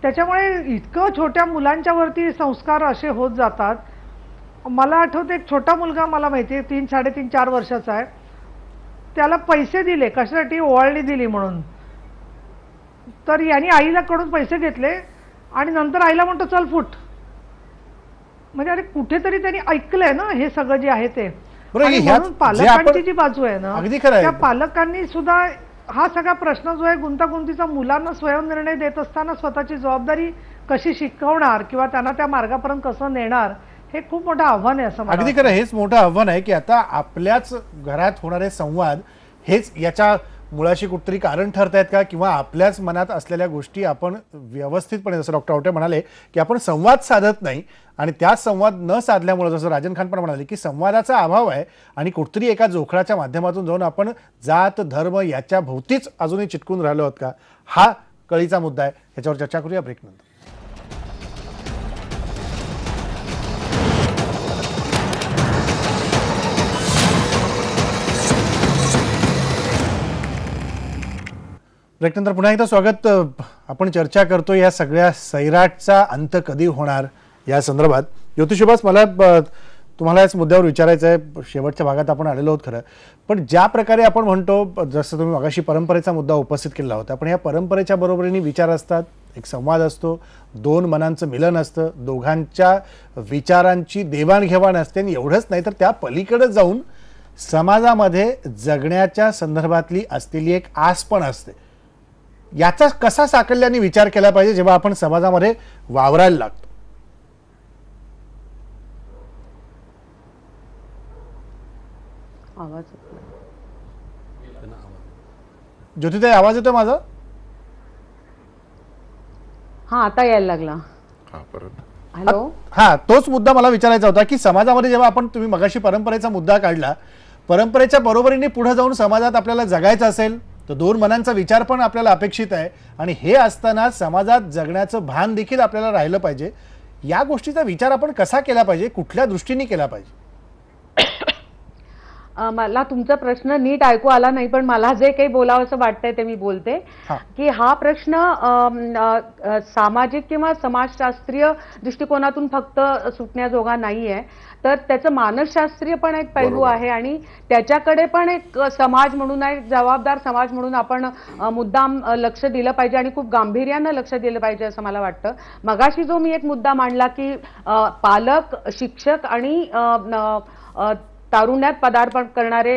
S3: त्याच्यामुळे इतकं छोट्या मुलांच्या वरती संस्कार असे होत जातात. मला आठवते एक छोटा मुलगा, मला माहिती आहे 3, 3.5, 4 वर्षाचा आहे, त्याला पैसे दिले कशासाठी, ओवाळणी दिली म्हणून, तर यांनी आईला कडून पैसे घेतले आणि नंतर आईला म्हणतो चल फुट. म्हणजे अरे कुठेतरी त्यांनी ऐकलंय ना हे सगळं जे आहे ते. आणि म्हणून पालकांची जी बाजू आहे ना, त्या पालकांनी सुद्धा हा सगळा प्रश्न जो आहे गुंतागुंतीचा, मुलांना स्वयंनिर्णय देत असताना स्वतःची जबाबदारी कशी शिकवणार किंवा त्यांना त्या मार्गापर्यंत कसं नेणार, हे खूप मोठं आव्हान आहे असं मला
S1: अगदी खरं. हेच मोठं आव्हान आहे की आता आपल्याच घरात होणारे संवाद हेच याच्या मुळाशी कुठतरी कारण ठरत आहेत का, किंवा आपल्याच मनात असलेल्या गोष्टी आपण व्यवस्थितपणे, जसं डॉक्टर आवटे म्हणाले की आपण संवाद साधत नाही आणि त्याच संवाद न साधल्यामुळे, जसं राजन खान पण म्हणाले की संवादाचा अभाव आहे आणि कुठतरी एका जोखडाच्या माध्यमातून जाऊन आपण जात धर्म याच्या भोवतीच अजूनही चिटकून राहिलो आहोत का, हा कळीचा मुद्दा आहे. याच्यावर चर्चा करूया ब्रेकनंतर. ब्रेकनंतर पुन्हा एकदा स्वागत. आपण चर्चा करतो या सगळ्या सैराटचा अंत कधी होणार या संदर्भात. ज्योतिषोबास, मला तुम्हाला याच मुद्द्यावर विचारायचं आहे. शेवटच्या भागात आपण आलेलो आहोत खरं, पण ज्या प्रकारे आपण म्हणतो, जसं तुम्ही मगाशी परंपरेचा मुद्दा उपस्थित केला होता, पण या परंपरेच्या बरोबरीने विचार असतात, एक संवाद असतो, 2 मनांचं मिलन असतं, दोघांच्या विचारांची देवाणघेवाण असते. आणि एवढंच नाही तर त्या पलीकडे जाऊन समाजामध्ये जगण्याच्या संदर्भातली असलेली एक आस पण असते. याचा कसा साकल्याने विचार केला पाहिजे जेव्हा आपण समाजामध्ये वावरायला लागतो?
S6: आवाज
S1: ज्योतिताई, आवाज येतोय माझा?
S6: हा, आता यायला लागला. हॅलो.
S1: हा, तोच मुद्दा मला विचारायचा होता की समाजामध्ये जेव्हा आपण, तुम्ही मगाशी परंपरेचा मुद्दा काढला, परंपरेच्या बरोबरीने पुढे जाऊन समाजात आपल्याला जगायचं असेल तर 2 मनांचा विचार पण आपल्याला अपेक्षित आहे. आणि हे असताना समाजात जगण्याचं भान देखील आपल्याला राहिलं पाहिजे. या गोष्टीचा विचार आपण कसा केला पाहिजे, कुठल्या दृष्टीने केला पाहिजे?
S6: मला तुमचा प्रश्न नीट ऐकू आला नाही, पण मला जे काही बोलावं असं वाटतंय ते मी बोलते. की हा प्रश्न सामाजिक किंवा समाजशास्त्रीय दृष्टिकोनातून फक्त सुटण्याजोगा नाहीये, तर त्याचं मानसशास्त्रीय पण एक पैलू आहे आणि त्याच्याकडे पण एक समाज म्हणून, एक जबाबदार समाज म्हणून आपण मुद्दाम लक्ष दिलं पाहिजे आणि खूप गांभीर्यानं लक्ष दिलं पाहिजे असं मला वाटतं. मगाशी जो मी एक मुद्दा मांडला की पालक, शिक्षक आणि तारुण्यात पदार्पण करणारे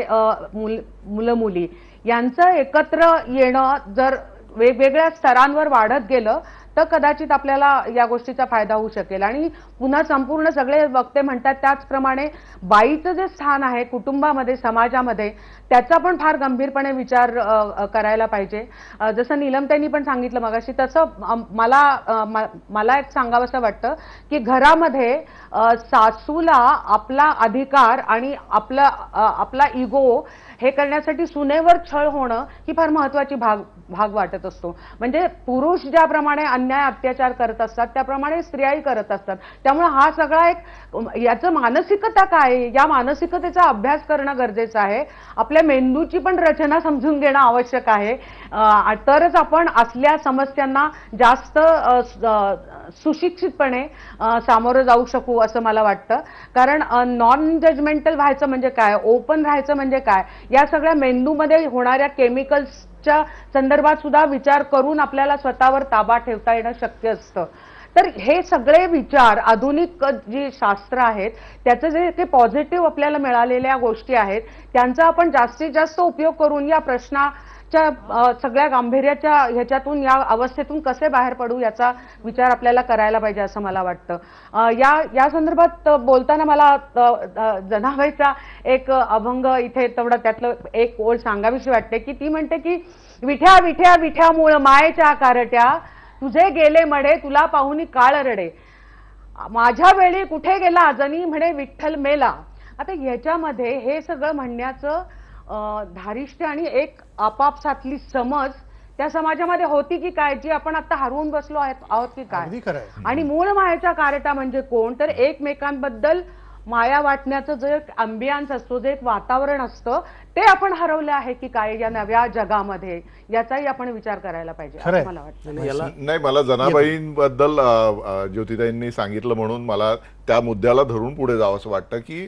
S6: मुलं मुली यांचं एकत्र येणं जर वेगवेगळ्या स्तरांवर वाढत गेलं तर कदाचित आपल्याला या गोष्टीचा फायदा होऊ शकेल. आणि पुन्हा संपूर्ण सगळे वक्ते म्हणतात त्याचप्रमाणे बाईचं जे स्थान आहे कुटुंबामध्ये, समाजामध्ये, त्याचा पण फार गंभीरपणे विचार करायला पाहिजे. जसं नीलमताईंनी पण सांगितलं मगाशी, तसं मला एक सांगावंसं वाटतं की घरामध्ये सासूला आपला अधिकार आणि आपला इगो हे करण्यासाठी सुनेवर छळ होणं ही फार महत्वाची भाग वाटत असतो. म्हणजे पुरुष ज्याप्रमाणे अन्याय अत्याचार करत असतात त्याप्रमाणे स्त्रियाही करत असतात. त्यामुळे हा सगळा एक याचं मानसिकता काय, या मानसिकतेचा अभ्यास करणं गरजेचं आहे. आपल्या मेंदूची पण रचना समजून घेणं आवश्यक आहे, तरच आपण असल्या समस्यांना जास्त सुशिक्षितपणे सामोरं जाऊ शकू असं मला वाटतं. कारण नॉन जजमेंटल व्हायचं म्हणजे काय, ओपन राहायचं म्हणजे काय, या सगळ्या मेंदूमध्ये होणाऱ्या केमिकल्सच्या संदर्भात सुद्धा विचार करून आपल्याला स्वतःवर ताबा ठेवता येणं शक्य असतं. तर हे सगळे विचार, आधुनिक जी शास्त्र आहेत त्याचे जे ते पॉझिटिव्ह आपल्याला मिळालेल्या गोष्टी आहेत त्यांचा आपण जास्तीत जास्त उपयोग करून या प्रश्नाच्या सगळ्या गांभीर्याच्या ह्याच्यातून, या अवस्थेतून कसे बाहेर पडू याचा विचार आपल्याला करायला पाहिजे असं मला वाटतं. या संदर्भात बोलताना मला जनाबाईचा एक अभंग इथे तेवढा त्यातलं एक ओळ सांगावीशी वाटते की ती म्हणते की विठ्या विठ्या विठ्या मूळ मायेच्या कारट्या, तुझे गेले मडे तुला पाहुनी काळ रडे. माझ्या वेळी कुठे गेला जनी म्हणे विठ्ठल मेला. आता ह्याच्यामध्ये हे सगळं म्हणण्याचं धारिष्ट्य आणि एक आपापसातली समज त्या समाजामध्ये होती की काय, जी आपण आता हरवून बसलो आहोत की
S1: अगदी
S6: काय.
S1: खरं आहे.
S6: आणि मूळ मायेचा कारटा म्हणजे कोण, तर एकमेकांबद्दल माया वाटण्याचं जे एक अँबियन्स असतो, जे एक वातावरण असतं, ते आपण हरवलं आहे की काय या नव्या जगामध्ये, याचाही आपण विचार करायला पाहिजे
S1: खरंय.
S6: असं मला वाटतं.
S5: नाही, मला जनाबाईंबद्दल ज्योतिताईंनी सांगितलं म्हणून मला त्या मुद्द्याला धरून पुढे जावं असं वाटतं की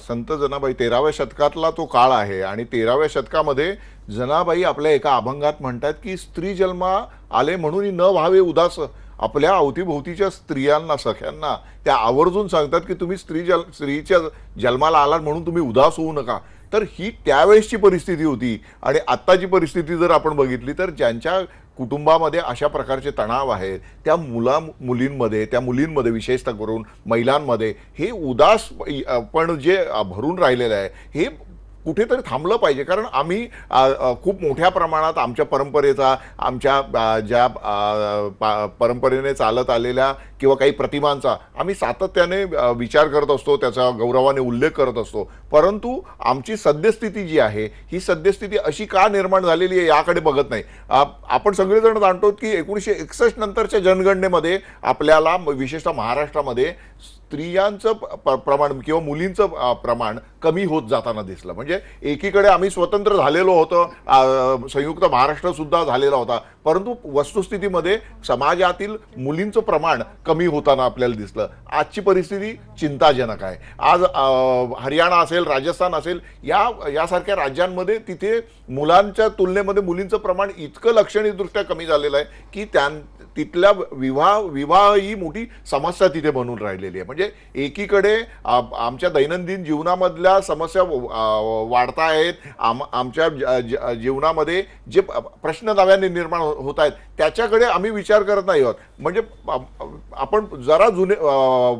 S5: संत जनाबाई 13व्या शतकातला तो काळ आहे आणि 13व्या शतकामध्ये जनाबाई आपल्या एका अभंगात म्हणतात की स्त्री जन्मा आले म्हणून न व्हावे उदास. आपल्या अवतीभोवतीच्या स्त्रियांना, सख्यांना त्या आवर्जून सांगतात की तुम्ही स्त्रीच्या जन्माला आलात म्हणून तुम्ही उदास होऊ नका. तर ही त्यावेळेसची परिस्थिती होती. आणि आत्ताची परिस्थिती जर आपण बघितली तर ज्यांच्या कुटुंबामध्ये अशा प्रकारचे तणाव आहेत त्या मुलींमध्ये विशेषतः करून महिलांमध्ये हे उदास पण जे भरून राहिलेलं आहे हे कुठेतरी थांबलं पाहिजे. कारण आम्ही खूप मोठ्या प्रमाणात आमच्या परंपरेचा, आमच्या ज्या परंपरेने चालत आलेल्या किंवा काही प्रतिमांचा आम्ही सातत्याने विचार करत असतो, त्याचा गौरवाने उल्लेख करत असतो. परंतु आमची सद्यस्थिती जी आहे ही सद्यस्थिती अशी का निर्माण झालेली आहे याकडे बघत नाही. आपण सगळेजण जाणतो की 1961 नंतरच्या जनगणनेमध्ये आपल्याला विशेषतः महाराष्ट्रामध्ये स्त्रियांचं प्रमाण किंवा मुलींचं प्रमाण कमी होत जाताना दिसलं. म्हणजे एकीकडे आम्ही स्वतंत्र झालेलो होतो, संयुक्त महाराष्ट्र सुद्धा झालेला होता, परंतु वस्तुस्थितीमध्ये समाजातील मुलींचं प्रमाण कमी होताना आपल्याला दिसलं. आजची परिस्थिती चिंताजनक आहे. आज हरियाणा असेल, राजस्थान असेल, यासारख्या राज्यांमध्ये तिथे मुलांच्या तुलनेमध्ये मुलींचं प्रमाण इतकं लक्षणीयदृष्ट्या कमी झालेलं आहे की तिथल्या विवाह ही मोठी समस्या तिथे बनून राहिलेली आहे. म्हणजे एकीकडे आमच्या दैनंदिन जीवनामधल्या समस्या वाढता आहेत, आमच्या जीवनामध्ये जे प्रश्न नव्याने निर्माण होत आहेत त्याच्याकडे आम्ही विचार करत नाही आहोत. म्हणजे आपण जरा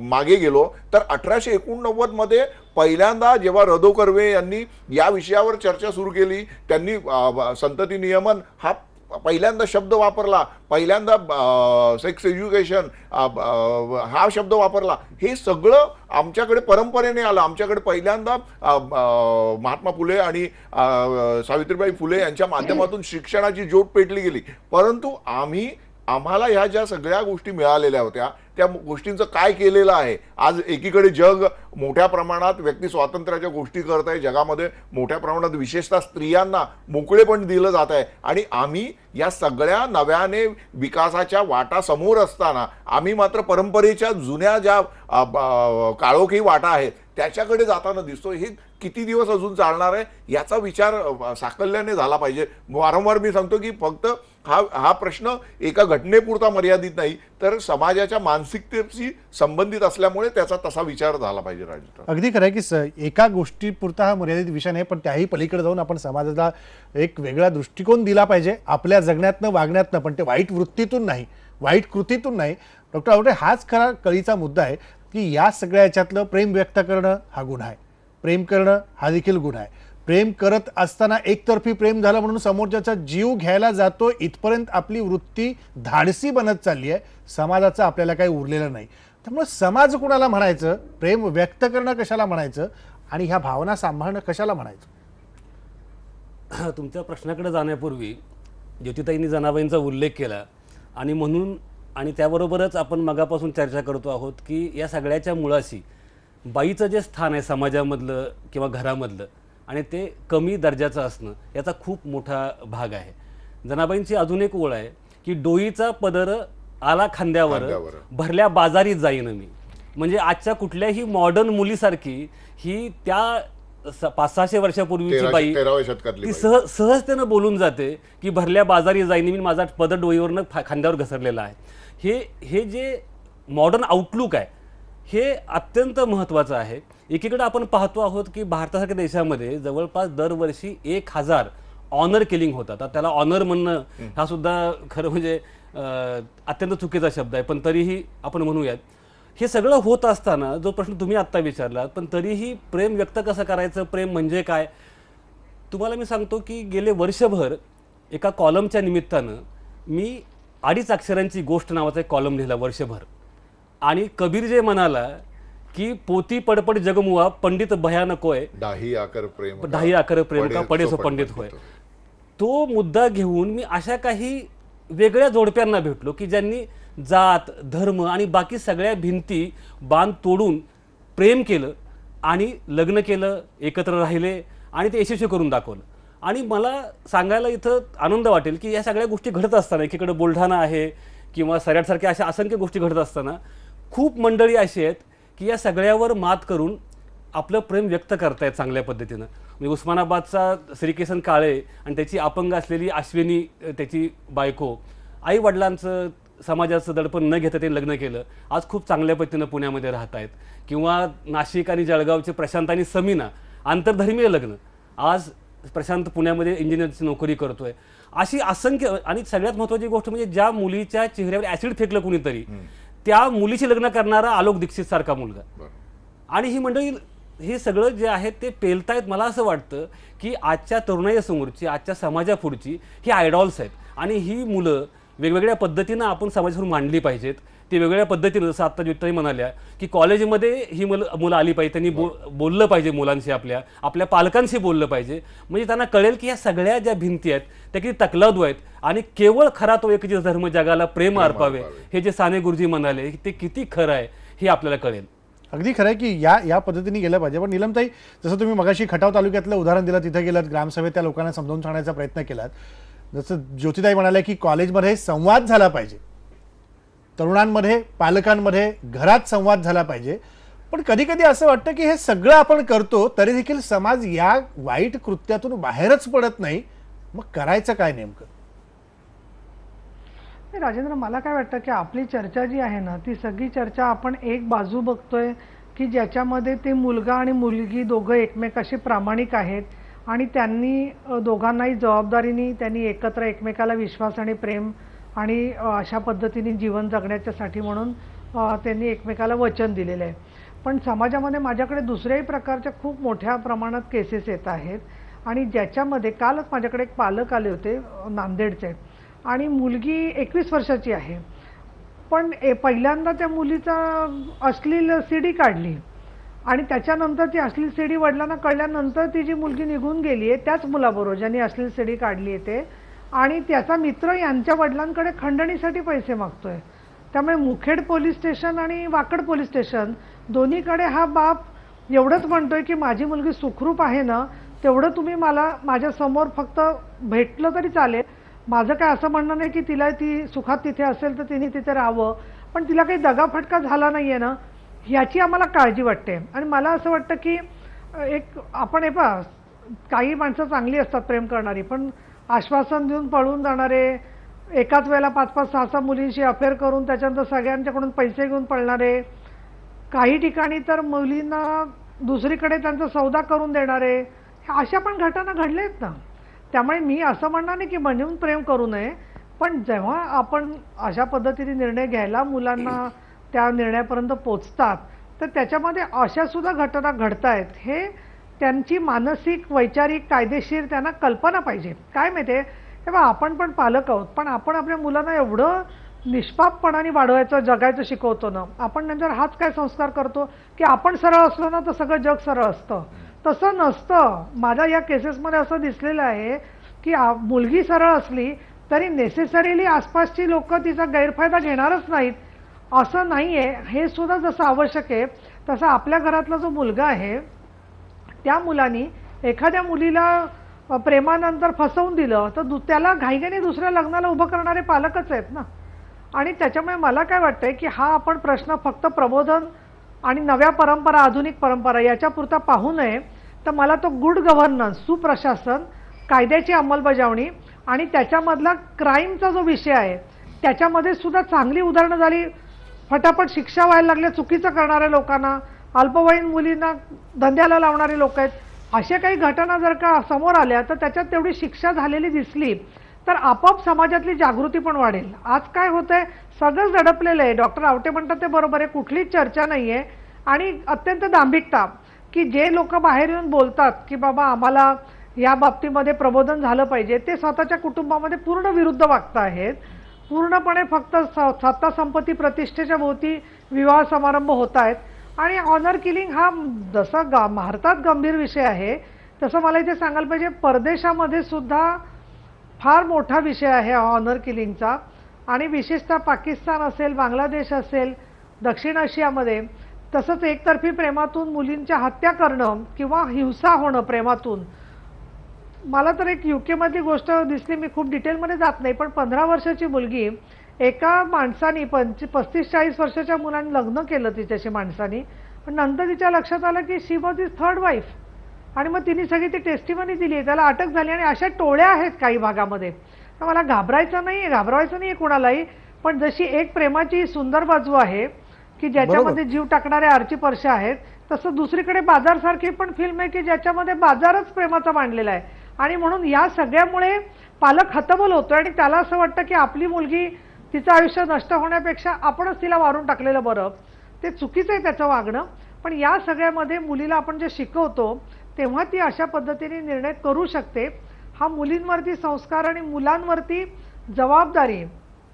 S5: मागे गेलो तर 1889 मध्ये पहिल्यांदा जेव्हा रदो कर्वे यांनी या विषयावर चर्चा सुरू केली, त्यांनी संतती नियमन हा पहिल्यांदा शब्द वापरला, पहिल्यांदा सेक्स एज्युकेशन हा शब्द वापरला. हे सगळं आमच्याकडे परंपरेने आलं. आमच्याकडे पहिल्यांदा महात्मा फुले आणि सावित्रीबाई फुले यांच्या माध्यमातून शिक्षणाची ज्योत पेटली गेली. परंतु आम्हाला ह्या ज्या सगळ्या गोष्टी मिळालेल्या होत्या त्या गोष्टींचं काय केलेलं आहे. आज एकीकडे जग मोठ्या प्रमाणात व्यक्ती स्वातंत्र्याच्या गोष्टी करत आहे, जगामध्ये मोठ्या प्रमाणात विशेषतः स्त्रियांना मोकळेपण दिलं जात आहे आणि आम्ही या सगळ्या नव्याने विकासाच्या वाटा समोर असताना आम्ही मात्र परंपरेच्या जुन्या ज्या काळोखी वाटा आहेत त्याच्याकडे जाताना दिसतो. हे किती दिवस अजून चालणार आहे याचा विचार साकल्याने झाला पाहिजे. वारंवार मी सांगतो की फक्त हा प्रश्न एका घटनेपुरता मर्यादित नाही तर समाजाच्या मानसिकतेशी संबंधित असल्यामुळे त्याचा तसा विचार झाला पाहिजे. राजू
S1: अगदी खरं आहे की एका गोष्टीपुरता हा मर्यादित विषय नाही, पण त्याही पलीकडे जाऊन आपण समाजाला एक वेगळा दृष्टिकोन दिला पाहिजे आपल्या जगण्यातनं, वागण्यातनं, पण ते वाईट वृत्तीतून नाही, वाईट कृतीतून नाही. डॉक्टर आवटे, हाच खरा कळीचा मुद्दा आहे की या सगळ्या याच्यातलं प्रेम व्यक्त करणं हा गुन्हा आहे, प्रेम करणं हा देखील गुन्हा आहे. प्रेम करत असताना एकतर्फी प्रेम झालं म्हणून समोरच्याचा जीव घ्यायला जातो, इथपर्यंत आपली वृत्ती धाडसी बनत चालली आहे. समाजाचं आपल्याला काही उरलेलं नाही. त्यामुळे समाज कुणाला म्हणायचं, प्रेम व्यक्त करणं कशाला म्हणायचं आणि ह्या भावना सांभाळणं कशाला म्हणायचं?
S4: तुमच्या प्रश्नाकडे जाण्यापूर्वी ज्योतिताईंनी जनाबाईंचा उल्लेख केला आणि म्हणून आणि त्याबरोबरच आपण मगापासून चर्चा करतो आहोत की या सगळ्याच्या मुळाशी बाईचं जे स्थान आहे समाजामधलं किंवा घरामधलं आणि ते कमी दर्जाचं असणं याचा खूप मोठा भाग आहे. जनाबाईंची अजून एक ओळ आहे की डोईचा पदर आला खांद्यावर, भरल्या बाजारीत जाईन मी. म्हणजे आजच्या कुठल्याही मॉडर्न मुलीसारखी ही त्या 500-600 वर्षापूर्वीची बाई ती सहजतेनं बोलून जाते की भरल्या बाजारी जाईन मी, माझा पदर डोईवरनं खांद्यावर घसरलेला आहे. हे जे मॉडर्न आउटलुक आहे हे अत्यंत महत्त्वाचं आहे. एकीकडे आपण पाहतो आहोत की भारतासारख्या देशामध्ये जवळपास दरवर्षी 1000 ऑनर किलिंग होतात. त्याला ऑनर म्हणणं हा सुद्धा खरं म्हणजे अत्यंत चुकीचा शब्द आहे, पण तरीही आपण म्हणूयात. हे सगळं होत असताना जो प्रश्न तुम्ही आत्ता विचारलात, पण तरीही प्रेम व्यक्त कसं करायचं, प्रेम म्हणजे काय, तुम्हाला मी सांगतो की गेले वर्षभर एका कॉलमच्या निमित्तानं मी 2.5 अक्षरांची गोष्ट नावाचा एक कॉलम लिहिला वर्षभर. आणि कबीर जे म्हणाला की पोती पडपड जगमुआ पंडित भयानकोय
S5: दाही आकर प्रेम
S4: दाही आकर प्रेम का पडे सो पंडित होय. तो मुद्दा घेऊन मी अशा काही वेगळ्या जोडप्यांना भेटलो की ज्यांनी जात धर्म आणि बाकी सगळ्या भिंती बांध तोडून प्रेम केलं आणि लग्न केलं, एकत्र राहिले आणि ते यशस्वी करून दाखवलं. आणि मला सांगायला इथं आनंद वाटेल की या सगळ्या गोष्टी घडत असताना, एकीकडे बुलढाणा आहे किंवा सऱ्याडसारख्या अशा असंख्य गोष्टी घडत असताना खूप मंडळी अशी आहेत की या सगळ्यावर मात करून आपलं प्रेम व्यक्त करतायत चांगल्या पद्धतीनं. म्हणजे उस्मानाबादचा श्रीकेसन काळे आणि त्याची अपंग असलेली अश्विनी, त्याची बायको, आई वडिलांचं समाजाचं दडपण न घेता ते लग्न केलं, आज खूप चांगल्या पद्धतीनं पुण्यामध्ये राहत आहेत. किंवा नाशिक आणि जळगावचे प्रशांत आणि समीना, आंतरधर्मीय लग्न, आज प्रशांत पुण्यामध्ये इंजिनिअरची नोकरी करतोय. अशी असंख्य. आणि सगळ्यात महत्त्वाची गोष्ट म्हणजे ज्या मुलीच्या चेहऱ्यावर ॲसिड फेकलं कुणीतरी, त्या मुलीशी लग्न करणारा आलोक दीक्षित सारखा मुलगा. आणि ही मंडळी हे सगळं जे आहे ते पेलतायत. मला असं वाटतं की आजच्या तरुणाईसमोरची, आजच्या समाजापुढची ही आयडॉल्स आहेत आणि ही मुलं वेगवेगळ्या पद्धतीनं आपण समाजासमोर मांडली पाहिजेत. ते वेगवेगळ्या पद्धतीनं, जसं आत्ता ज्योतिताई म्हणाल्या की कॉलेजमध्ये ही मुलं आली पाहिजे, त्यांनी बोललं पाहिजे मुलांशी, आपल्या पालकांशी बोललं पाहिजे. म्हणजे त्यांना कळेल की ह्या सगळ्या ज्या भिंती आहेत त्या किती तकलादू आहेत आणि केवळ खरा तो एकच धर्म जगाला प्रेम अर्पावे, हे जे साने गुरुजी म्हणाले ते किती खरं आहे हे आपल्याला कळेल.
S1: अगदी खरं आहे की या पद्धतीने गेलं पाहिजे. पण नीलमताई, जसं तुम्ही मगाशी खटाव तालुक्यातलं उदाहरण दिलं, तिथे गेलात, ग्रामसभेत त्या लोकांना समजावून सांगण्याचा प्रयत्न केलात. जसं ज्योतिताई म्हणाल्या की कॉलेजमध्ये संवाद झाला पाहिजे, तरुणांमध्ये, पालकांमध्ये, घरात संवाद झाला पाहिजे. पण कधी कधी असं वाटतं की हे सगळं आपण करतो तरी देखील समाज या वाईट कृत्यातून बाहेरच पडत नाही. मग करायचं काय नेमकं?
S3: राजेंद्र, मला काय वाटतं की आपली चर्चा जी आहे ना, ती सगळी चर्चा आपण एक बाजू बघतोय की ज्याच्यामध्ये ते मुलगा आणि मुलगी दोघं एकमेकाशी प्रामाणिक आहेत आणि त्यांनी दोघांनाही जबाबदारीने त्यांनी एकत्र एकमेकाला विश्वास आणि प्रेम आणि अशा पद्धतीने जीवन जगण्याच्यासाठी म्हणून त्यांनी एकमेकाला वचन दिलेलं आहे. पण समाजामध्ये माझ्याकडे दुसऱ्याही प्रकारच्या खूप मोठ्या प्रमाणात केसेस येत आहेत आणि ज्याच्यामध्ये कालच माझ्याकडे एक पालक आले होते नांदेडचे आणि मुलगी 21 वर्षाची आहे. पण पहिल्यांदा त्या मुलीचा अश्लील सीडी काढली आणि त्याच्यानंतर ती अश्लील सीडी वडिलांना कळल्यानंतर ती जी मुलगी निघून गेली आहे त्याच मुलाबरोबर ज्यांनी अश्लील सीडी काढली आहे ते, आणि त्याचा मित्र यांच्या वडिलांकडे खंडणीसाठी पैसे मागतोय. त्यामुळे मुखेड पोलीस स्टेशन आणि वाकड पोलीस स्टेशन दोन्हीकडे हा बाप एवढंच म्हणतोय की माझी मुलगी सुखरूप आहे ना, तेवढं तुम्ही मला माझ्यासमोर फक्त भेटलं तरी चालेल. माझं काय असं म्हणणं नाही की तिला ती सुखात तिथे असेल तर तिने तिथे राहावं, पण तिला काही दगाफटका झाला नाही आहे ना, ह्याची आम्हाला काळजी वाटते. आणि मला असं वाटतं की एक आपण काही माणसं चांगली असतात प्रेम करणारी, पण आश्वासन देऊन पळून जाणारे, एकाच वेळेला 5-5, 6-6 मुलींशी अफेअर करून त्याच्यानंतर सगळ्यांच्याकडून पैसे घेऊन पळणारे, काही ठिकाणी तर मुलींना दुसरीकडे त्यांचा सौदा करून देणारे, अशा पण घटना घडल्या आहेत ना. त्यामुळे मी असं म्हणणार नाही की म्हणून प्रेम करू नये, पण जेव्हा आपण अशा पद्धतीने निर्णय घ्यायला मुलांना त्या निर्णयापर्यंत पोचतात तर त्याच्यामध्ये अशा सुद्धा घटना घडत आहेत, हे त्यांची मानसिक, वैचारिक, कायदेशीर त्यांना कल्पना पाहिजे. काय माहिती आहे, तेव्हा आपण पण पालक आहोत, पण आपण आपल्या मुलांना एवढं निष्पापपणाने वाढवायचं, जगायचं शिकवतो ना, आपण नंतर हाच काय संस्कार करतो की आपण सरळ असलो ना तर सगळं जग सरळ असतं. तसं नसतं. माझ्या या केसेसमध्ये असं दिसलेलं आहे की मुलगी सरळ असली तरी नेसेसरीली आसपासची लोक तिचा गैरफायदा घेणारच नाहीत असं नाही आहे. हे सुद्धा जसं आवश्यक आहे तसं आपल्या घरातला जो मुलगा आहे त्या मुलांनी एखाद्या मुलीला प्रेमानंतर फसवून दिलं तर त्याला घाईघाईने दुसऱ्या लग्नाला उभं करणारे पालकच आहेत ना. आणि त्याच्यामुळे मला काय वाटतंय की हा आपण प्रश्न फक्त प्रबोधन आणि नव्या परंपरा, आधुनिक परंपरा याच्यापुरता पाहू नये, तर मला तो गुड गव्हर्नन्स, सुप्रशासन, कायद्याची अंमलबजावणी आणि त्याच्यामधला क्राईमचा जो विषय आहे त्याच्यामध्ये सुद्धा चांगली उदाहरणं झाली. फटाफट शिक्षा व्हायला लागल्या चुकीचं करणाऱ्या लोकांना, अल्पवयीन मुलींना धंद्याला लावणारे लोक आहेत, अशा काही घटना जर का समोर आल्या तर त्याच्यात तेवढी शिक्षा झालेली दिसली तर आपोआप समाजातली जागृती पण वाढेल. आज काय होतंय, सगळंच दडपलेलं आहे. डॉक्टर आवटे म्हणतात ते बरोबर आहे, कुठलीच चर्चा नाही आहे आणि अत्यंत दांभिकता की जे लोक बाहेर येऊन बोलतात की बाबा आम्हाला या बाबतीमध्ये प्रबोधन झालं पाहिजे, ते स्वतःच्या कुटुंबामध्ये पूर्ण विरुद्ध वागत आहेत. पूर्णपणे फक्त सत्ता संपत्ती प्रतिष्ठेच्या भोवती विवाह समारंभ होत आहेत आणि ऑनर किलिंग हा जसा भारतात गंभीर विषय आहे तसं मला इथे सांगायला पाहिजे परदेशामध्ये सुद्धा फार मोठा विषय आहे ऑनर किलिंगचा आणि विशेषतः पाकिस्तान असेल, बांगलादेश असेल, दक्षिण आशियामध्ये तसंच एकतर्फी प्रेमातून मुलींच्या हत्या करणं किंवा हिंसा होणं प्रेमातून. मला तर एक युकेमधली गोष्ट दिसली, मी खूप डिटेलमध्ये जात नाही, पण 15 वर्षाची मुलगी एका माणसाने 35-40 वर्षाच्या मुलाने लग्न केलं तिच्याशी माणसाने, पण नंतर तिच्या लक्षात आलं की शी वॉज हिज थर्ड वाईफ आणि मग तिने सगळी ती टेस्टिमनी दिली, त्याला अटक झाली आणि अशा टोळ्या आहेत काही भागामध्ये. तर मला घाबरायचं नाही कुणालाही, पण जशी एक प्रेमाची सुंदर बाजू आहे की ज्याच्यामध्ये जीव टाकणारे आर्ची परशे आहेत, तसं दुसरीकडे बाजारसारखी पण फिल्म आहे की ज्याच्यामध्ये बाजारच प्रेमाचा मांडलेला आहे. आणि म्हणून या सगळ्यामुळे पालक हतबल होतोय आणि त्याला असं वाटतं की आपली मुलगी तिचं आयुष्य नष्ट होण्यापेक्षा आपणच तिला मारून टाकलेलं बरं. ते चुकीचं आहे त्याचं वागणं, पण या सगळ्यामध्ये मुलीला आपण जे शिकवतो तेव्हा ती अशा पद्धतीने निर्णय करू शकते. हा मुलींवरती संस्कार आणि मुलांवरती जबाबदारी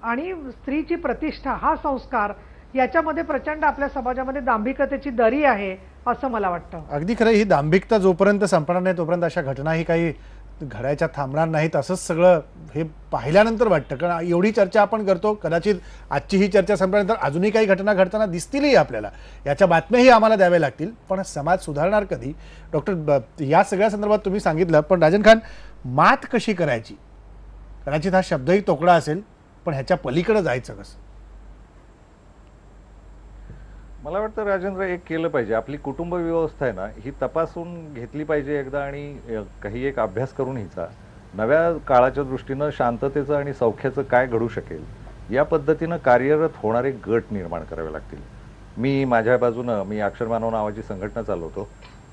S3: आणि स्त्रीची प्रतिष्ठा हा संस्कार याच्यामध्ये प्रचंड आपल्या समाजामध्ये दांभिकतेची दरी आहे असं मला वाटतं.
S1: अगदी खरं. ही दांभिकता जोपर्यंत संपणार नाही तोपर्यंत अशा घटनाही काही घडायच्या थांबणार नाहीत असंच सगळं हे पाहिल्यानंतर वाटतं. कारण एवढी चर्चा आपण करतो, कदाचित आजची ही चर्चा संपल्यानंतर अजूनही काही घटना घडताना दिसतीलही आपल्याला, याच्या बातम्याही आम्हाला द्याव्या लागतील. पण समाज सुधारणार कधी डॉक्टर, या सगळ्या संदर्भात तुम्ही सांगितलं, पण राजन खान, मात कशी करायची? कदाचित हा शब्दही तोकडा असेल, पण ह्याच्या पलीकडे जायचं कसं?
S7: मला वाटतं राजेंद्र, एक केलं पाहिजे, आपली कुटुंब व्यवस्था आहे ना ही तपासून घेतली पाहिजे एकदा आणि काही एक अभ्यास करून हिचा नव्या काळाच्या दृष्टीनं शांततेचं आणि सौख्याचं काय घडू शकेल या पद्धतीनं कार्यरत होणारे गट निर्माण करावे लागतील. मी माझ्या बाजूनं, मी अक्षरमानव नावाची संघटना चालवतो,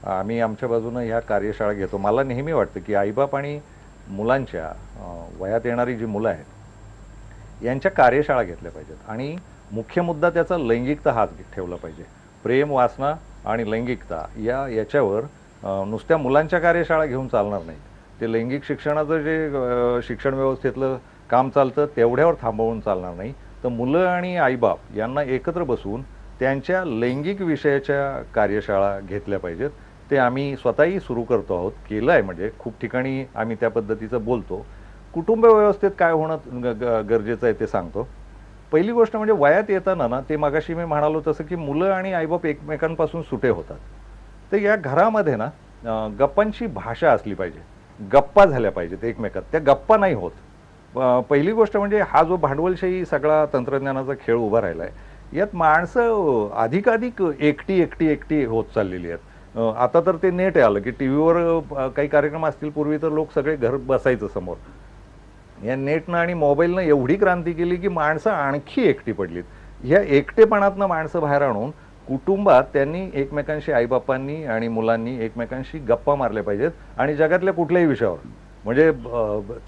S7: आम्ही आमच्या बाजूनं ह्या कार्यशाळा घेतो. मला नेहमी वाटतं की आईबाप आणि मुलांच्या वयात येणारी जी मुलं आहेत यांच्या कार्यशाळा घेतल्या पाहिजेत आणि मुख्य मुद्दा त्याचा लैंगिकता हात ठेवला पाहिजे. प्रेम, वासना आणि लैंगिकता याच्यावर नुसत्या मुलांच्या कार्यशाळा घेऊन चालणार नाही. ते लैंगिक शिक्षणाचं जे शिक्षण व्यवस्थेतलं काम चालतं तेवढ्यावर थांबवून चालणार नाही. तर मुलं आणि आईबाप यांना एकत्र बसून त्यांच्या लैंगिक विषयाच्या कार्यशाळा घेतल्या पाहिजेत. ते आम्ही स्वतःही सुरू करतो आहोत, केलं आहे, म्हणजे खूप ठिकाणी आम्ही त्या पद्धतीचं बोलतो. कुटुंब व्यवस्थेत काय होणं गरजेचं आहे ते सांगतो. पहिली गोष्ट म्हणजे वयात येताना ना, ते मगाशी मी म्हणालो तसं की मुलं आणि आईबाप एकमेकांपासून सुटे होतात. तर या घरामध्ये ना गप्पांची भाषा असली पाहिजे, गप्पा झाल्या पाहिजेत एकमेकात. त्या गप्पा नाही होत. पहिली गोष्ट म्हणजे हा जो भांडवलशाही सगळा तंत्रज्ञानाचा खेळ उभा राहिला आहे, यात माणसं अधिकाधिक एकटी होत चाललेली आहेत. आता तर ते नेट आलं की टी व्हीवर काही कार्यक्रम असतील, पूर्वी तर लोक सगळे घर बसायचं समोर. या नेटनं आणि मोबाईलनं एवढी क्रांती केली की माणसं आणखी एकटी पडलीत. ह्या एकटेपणातनं माणसं बाहेर आणून कुटुंबात त्यांनी एकमेकांशी, आईबापांनी आणि मुलांनी एकमेकांशी गप्पा मारल्या पाहिजेत आणि जगातल्या कुठल्याही विषयावर. म्हणजे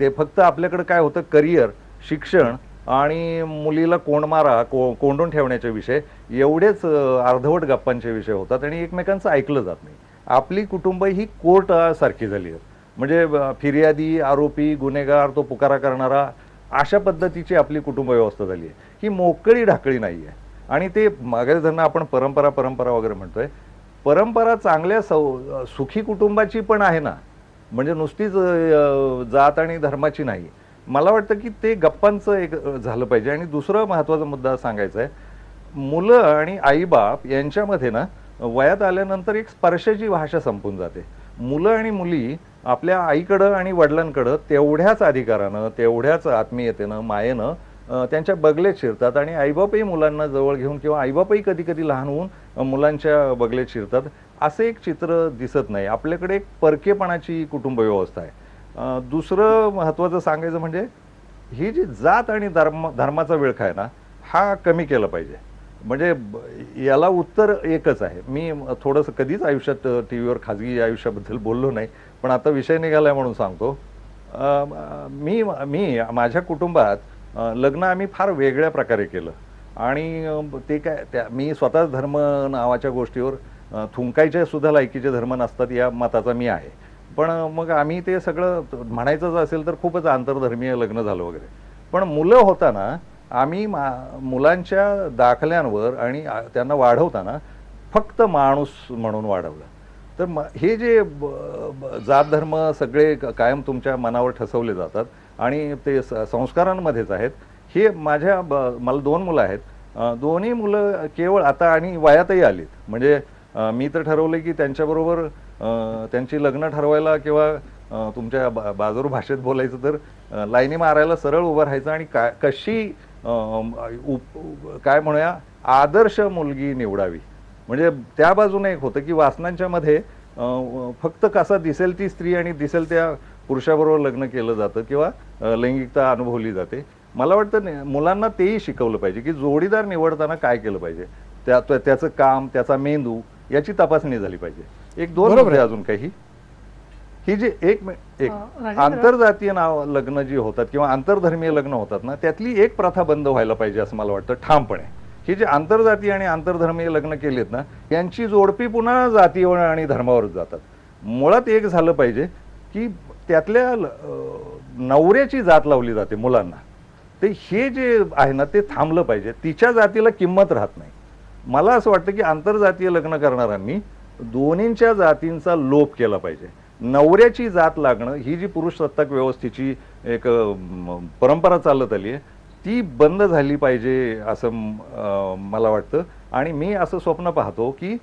S7: ते फक्त आपल्याकडे काय होतं, करिअर, शिक्षण आणि मुलीला कोंडून ठेवण्याचे विषय, एवढेच अर्धवट गप्पांचे विषय होतात आणि एकमेकांचं ऐकलं जात नाही. आपली कुटुंब ही कोर्ट सारखी झाली आहेत. म्हणजे फिर्यादी, आरोपी, गुन्हेगार, तो पुकारा करणारा, अशा पद्धतीची आपली कुटुंब व्यवस्था झाली आहे. ही मोकळी ढाकळी नाही आहे. आणि ते मागे जर आपण परंपरा वगैरे म्हणतोय, परंपरा चांगल्या सुखी कुटुंबाची पण आहे ना, म्हणजे नुसतीच जात आणि धर्माची नाही. मला वाटतं की ते गप्पांचं एक झालं पाहिजे. आणि दुसरा महत्त्वाचा मुद्दा सांगायचा आहे, मुलं आणि आईबाप यांच्यामध्ये ना वयात आल्यानंतर एक स्पर्शाची भाषा संपून जाते. मुलं आणि मुली आपल्या आईकडं आणि वडिलांकडं तेवढ्याच अधिकारानं, तेवढ्याच आत्मीयतेनं, मायेनं त्यांच्या बगलेत शिरतात आणि आईबापही मुलांना जवळ घेऊन किंवा आईबापही कधी कधी लहान होऊन मुलांच्या बगलेत शिरतात. असं एक चित्र दिसत नाही. आपल्याकडे एक परकेपणाची कुटुंब व्यवस्था आहे. दुसरं महत्त्वाचं सांगायचं म्हणजे ही जी जात आणि धर्माचा विळखा आहे ना, हा कमी केला पाहिजे. म्हणजे याला उत्तर एकच आहे. मी थोडंसं कधीच आयुष्यात टी व्हीवर खाजगी आयुष्याबद्दल बोललो नाही, पण आता विषय निघाला म्हणून सांगतो. मी माझ्या कुटुंबात लग्न आम्ही फार वेगळ्या प्रकारे केलं आणि ते काय, मी स्वतःच धर्म नावाच्या गोष्टीवर थुंकायच्या सुद्धा लायकीचे धर्म नसतात या मताचा मी आहे. पण मग आम्ही ते सगळं म्हणायचंच असेल तर खूपच आंतरधर्मीय लग्न झालं वगैरे. पण मुलं होताना आम्ही मुलांच्या दाखल्यांवर आणि त्यांना वाढवताना फक्त माणूस म्हणून वाढवलं. तर हे जे जात धर्म सगळे कायम तुमच्या मनावर ठसवले जातात आणि ते संस्कारांमध्येच आहेत. हे मला 2 मुलं आहेत. दोन्ही मुलं केवळ आता आणि वयातही आलीत. म्हणजे मी तर ठरवलं की त्यांच्याबरोबर त्यांची लग्न ठरवायला किंवा तुमच्या बाजूर भाषेत बोलायचं तर लाईनी मारायला सरळ उभं राहायचं आणि कशी काय म्हणूया आदर्श मुलगी निवडावी. म्हणजे त्या बाजूने एक होतं की वासनांच्या मध्ये फक्त कसा दिसेल ती स्त्री आणि दिसेल त्या पुरुषाबरोबर लग्न केलं जातं किंवा लैंगिकता अनुभवली जाते. मला वाटतं मुलांना तेही शिकवलं पाहिजे की जोडीदार निवडताना काय केलं पाहिजे, त्याचं काम, त्याचा मेंदू याची तपासणी झाली पाहिजे. 1-2 मुद्दे अजून काही. ही जी एक आंतरजातीय लग्न जी होतात किंवा आंतरधर्मीय लग्न होतात ना, त्यातली एक प्रथा बंद व्हायला पाहिजे असं मला वाटतं ठामपणे. ही जे आंतरजातीय आणि आंतरधर्मीय लग्न केलेत ना, यांची जोडपी पुन्हा जातीवर आणि धर्मावरच जातात. मुळात एक झालं पाहिजे की त्यातल्या नवऱ्याची जात लावली जाते मुलांना. ते हे जे आहे ना ते थांबलं पाहिजे. तिच्या जातीला किंमत राहत नाही. मला असं वाटतं की आंतरजातीय लग्न करणाऱ्यांनी दोन्हींच्या जातींचा लोप केला पाहिजे. नवऱ्याची जात लागणं ही जी पुरुष सत्ताक व्यवस्थेची एक परंपरा चालत आली आहे ती बंद झाली पाहिजे असं मला वाटतं. आणि मी असं स्वप्न पाहतो की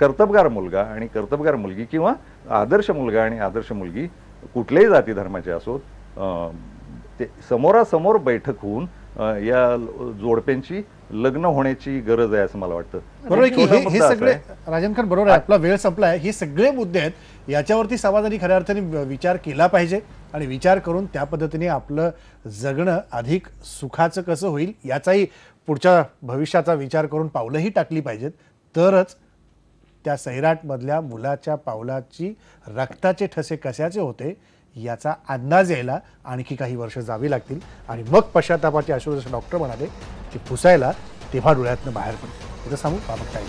S7: कर्तबगार मुलगा आणि कर्तबगार मुलगी किंवा आदर्श मुलगा आणि आदर्श मुलगी कुठल्याही जाती धर्माचे असोत ते समोरासमोर बैठक होऊन या जोडप्यांची लग्न होण्याची गरज आहे असं मला वाटतं.
S1: बरोबर की हे सगळे राजन खान बरोबर आहे. आपला वेळ संपलाय. हे सगळे मुद्दे आहेत, याच्यावरती समाजाने खऱ्या अर्थाने विचार केला पाहिजे आणि विचार करून त्या पद्धतीने आपलं जगणं अधिक सुखाचं कसं होईल याचाही पुढच्या भविष्याचा विचार करून पावलंही टाकली पाहिजेत. तरच त्या सैराटमधल्या मुलाच्या पावलाची रक्ताचे ठसे कशाचे होते याचा अंदाज यायला आणखी काही वर्ष जावी लागतील आणि मग पश्चातापाची अश्रू जसं डॉक्टर म्हणाले ती पुसायला तेव्हा डोळ्यातनं बाहेर पडते. सांगू बाबा काय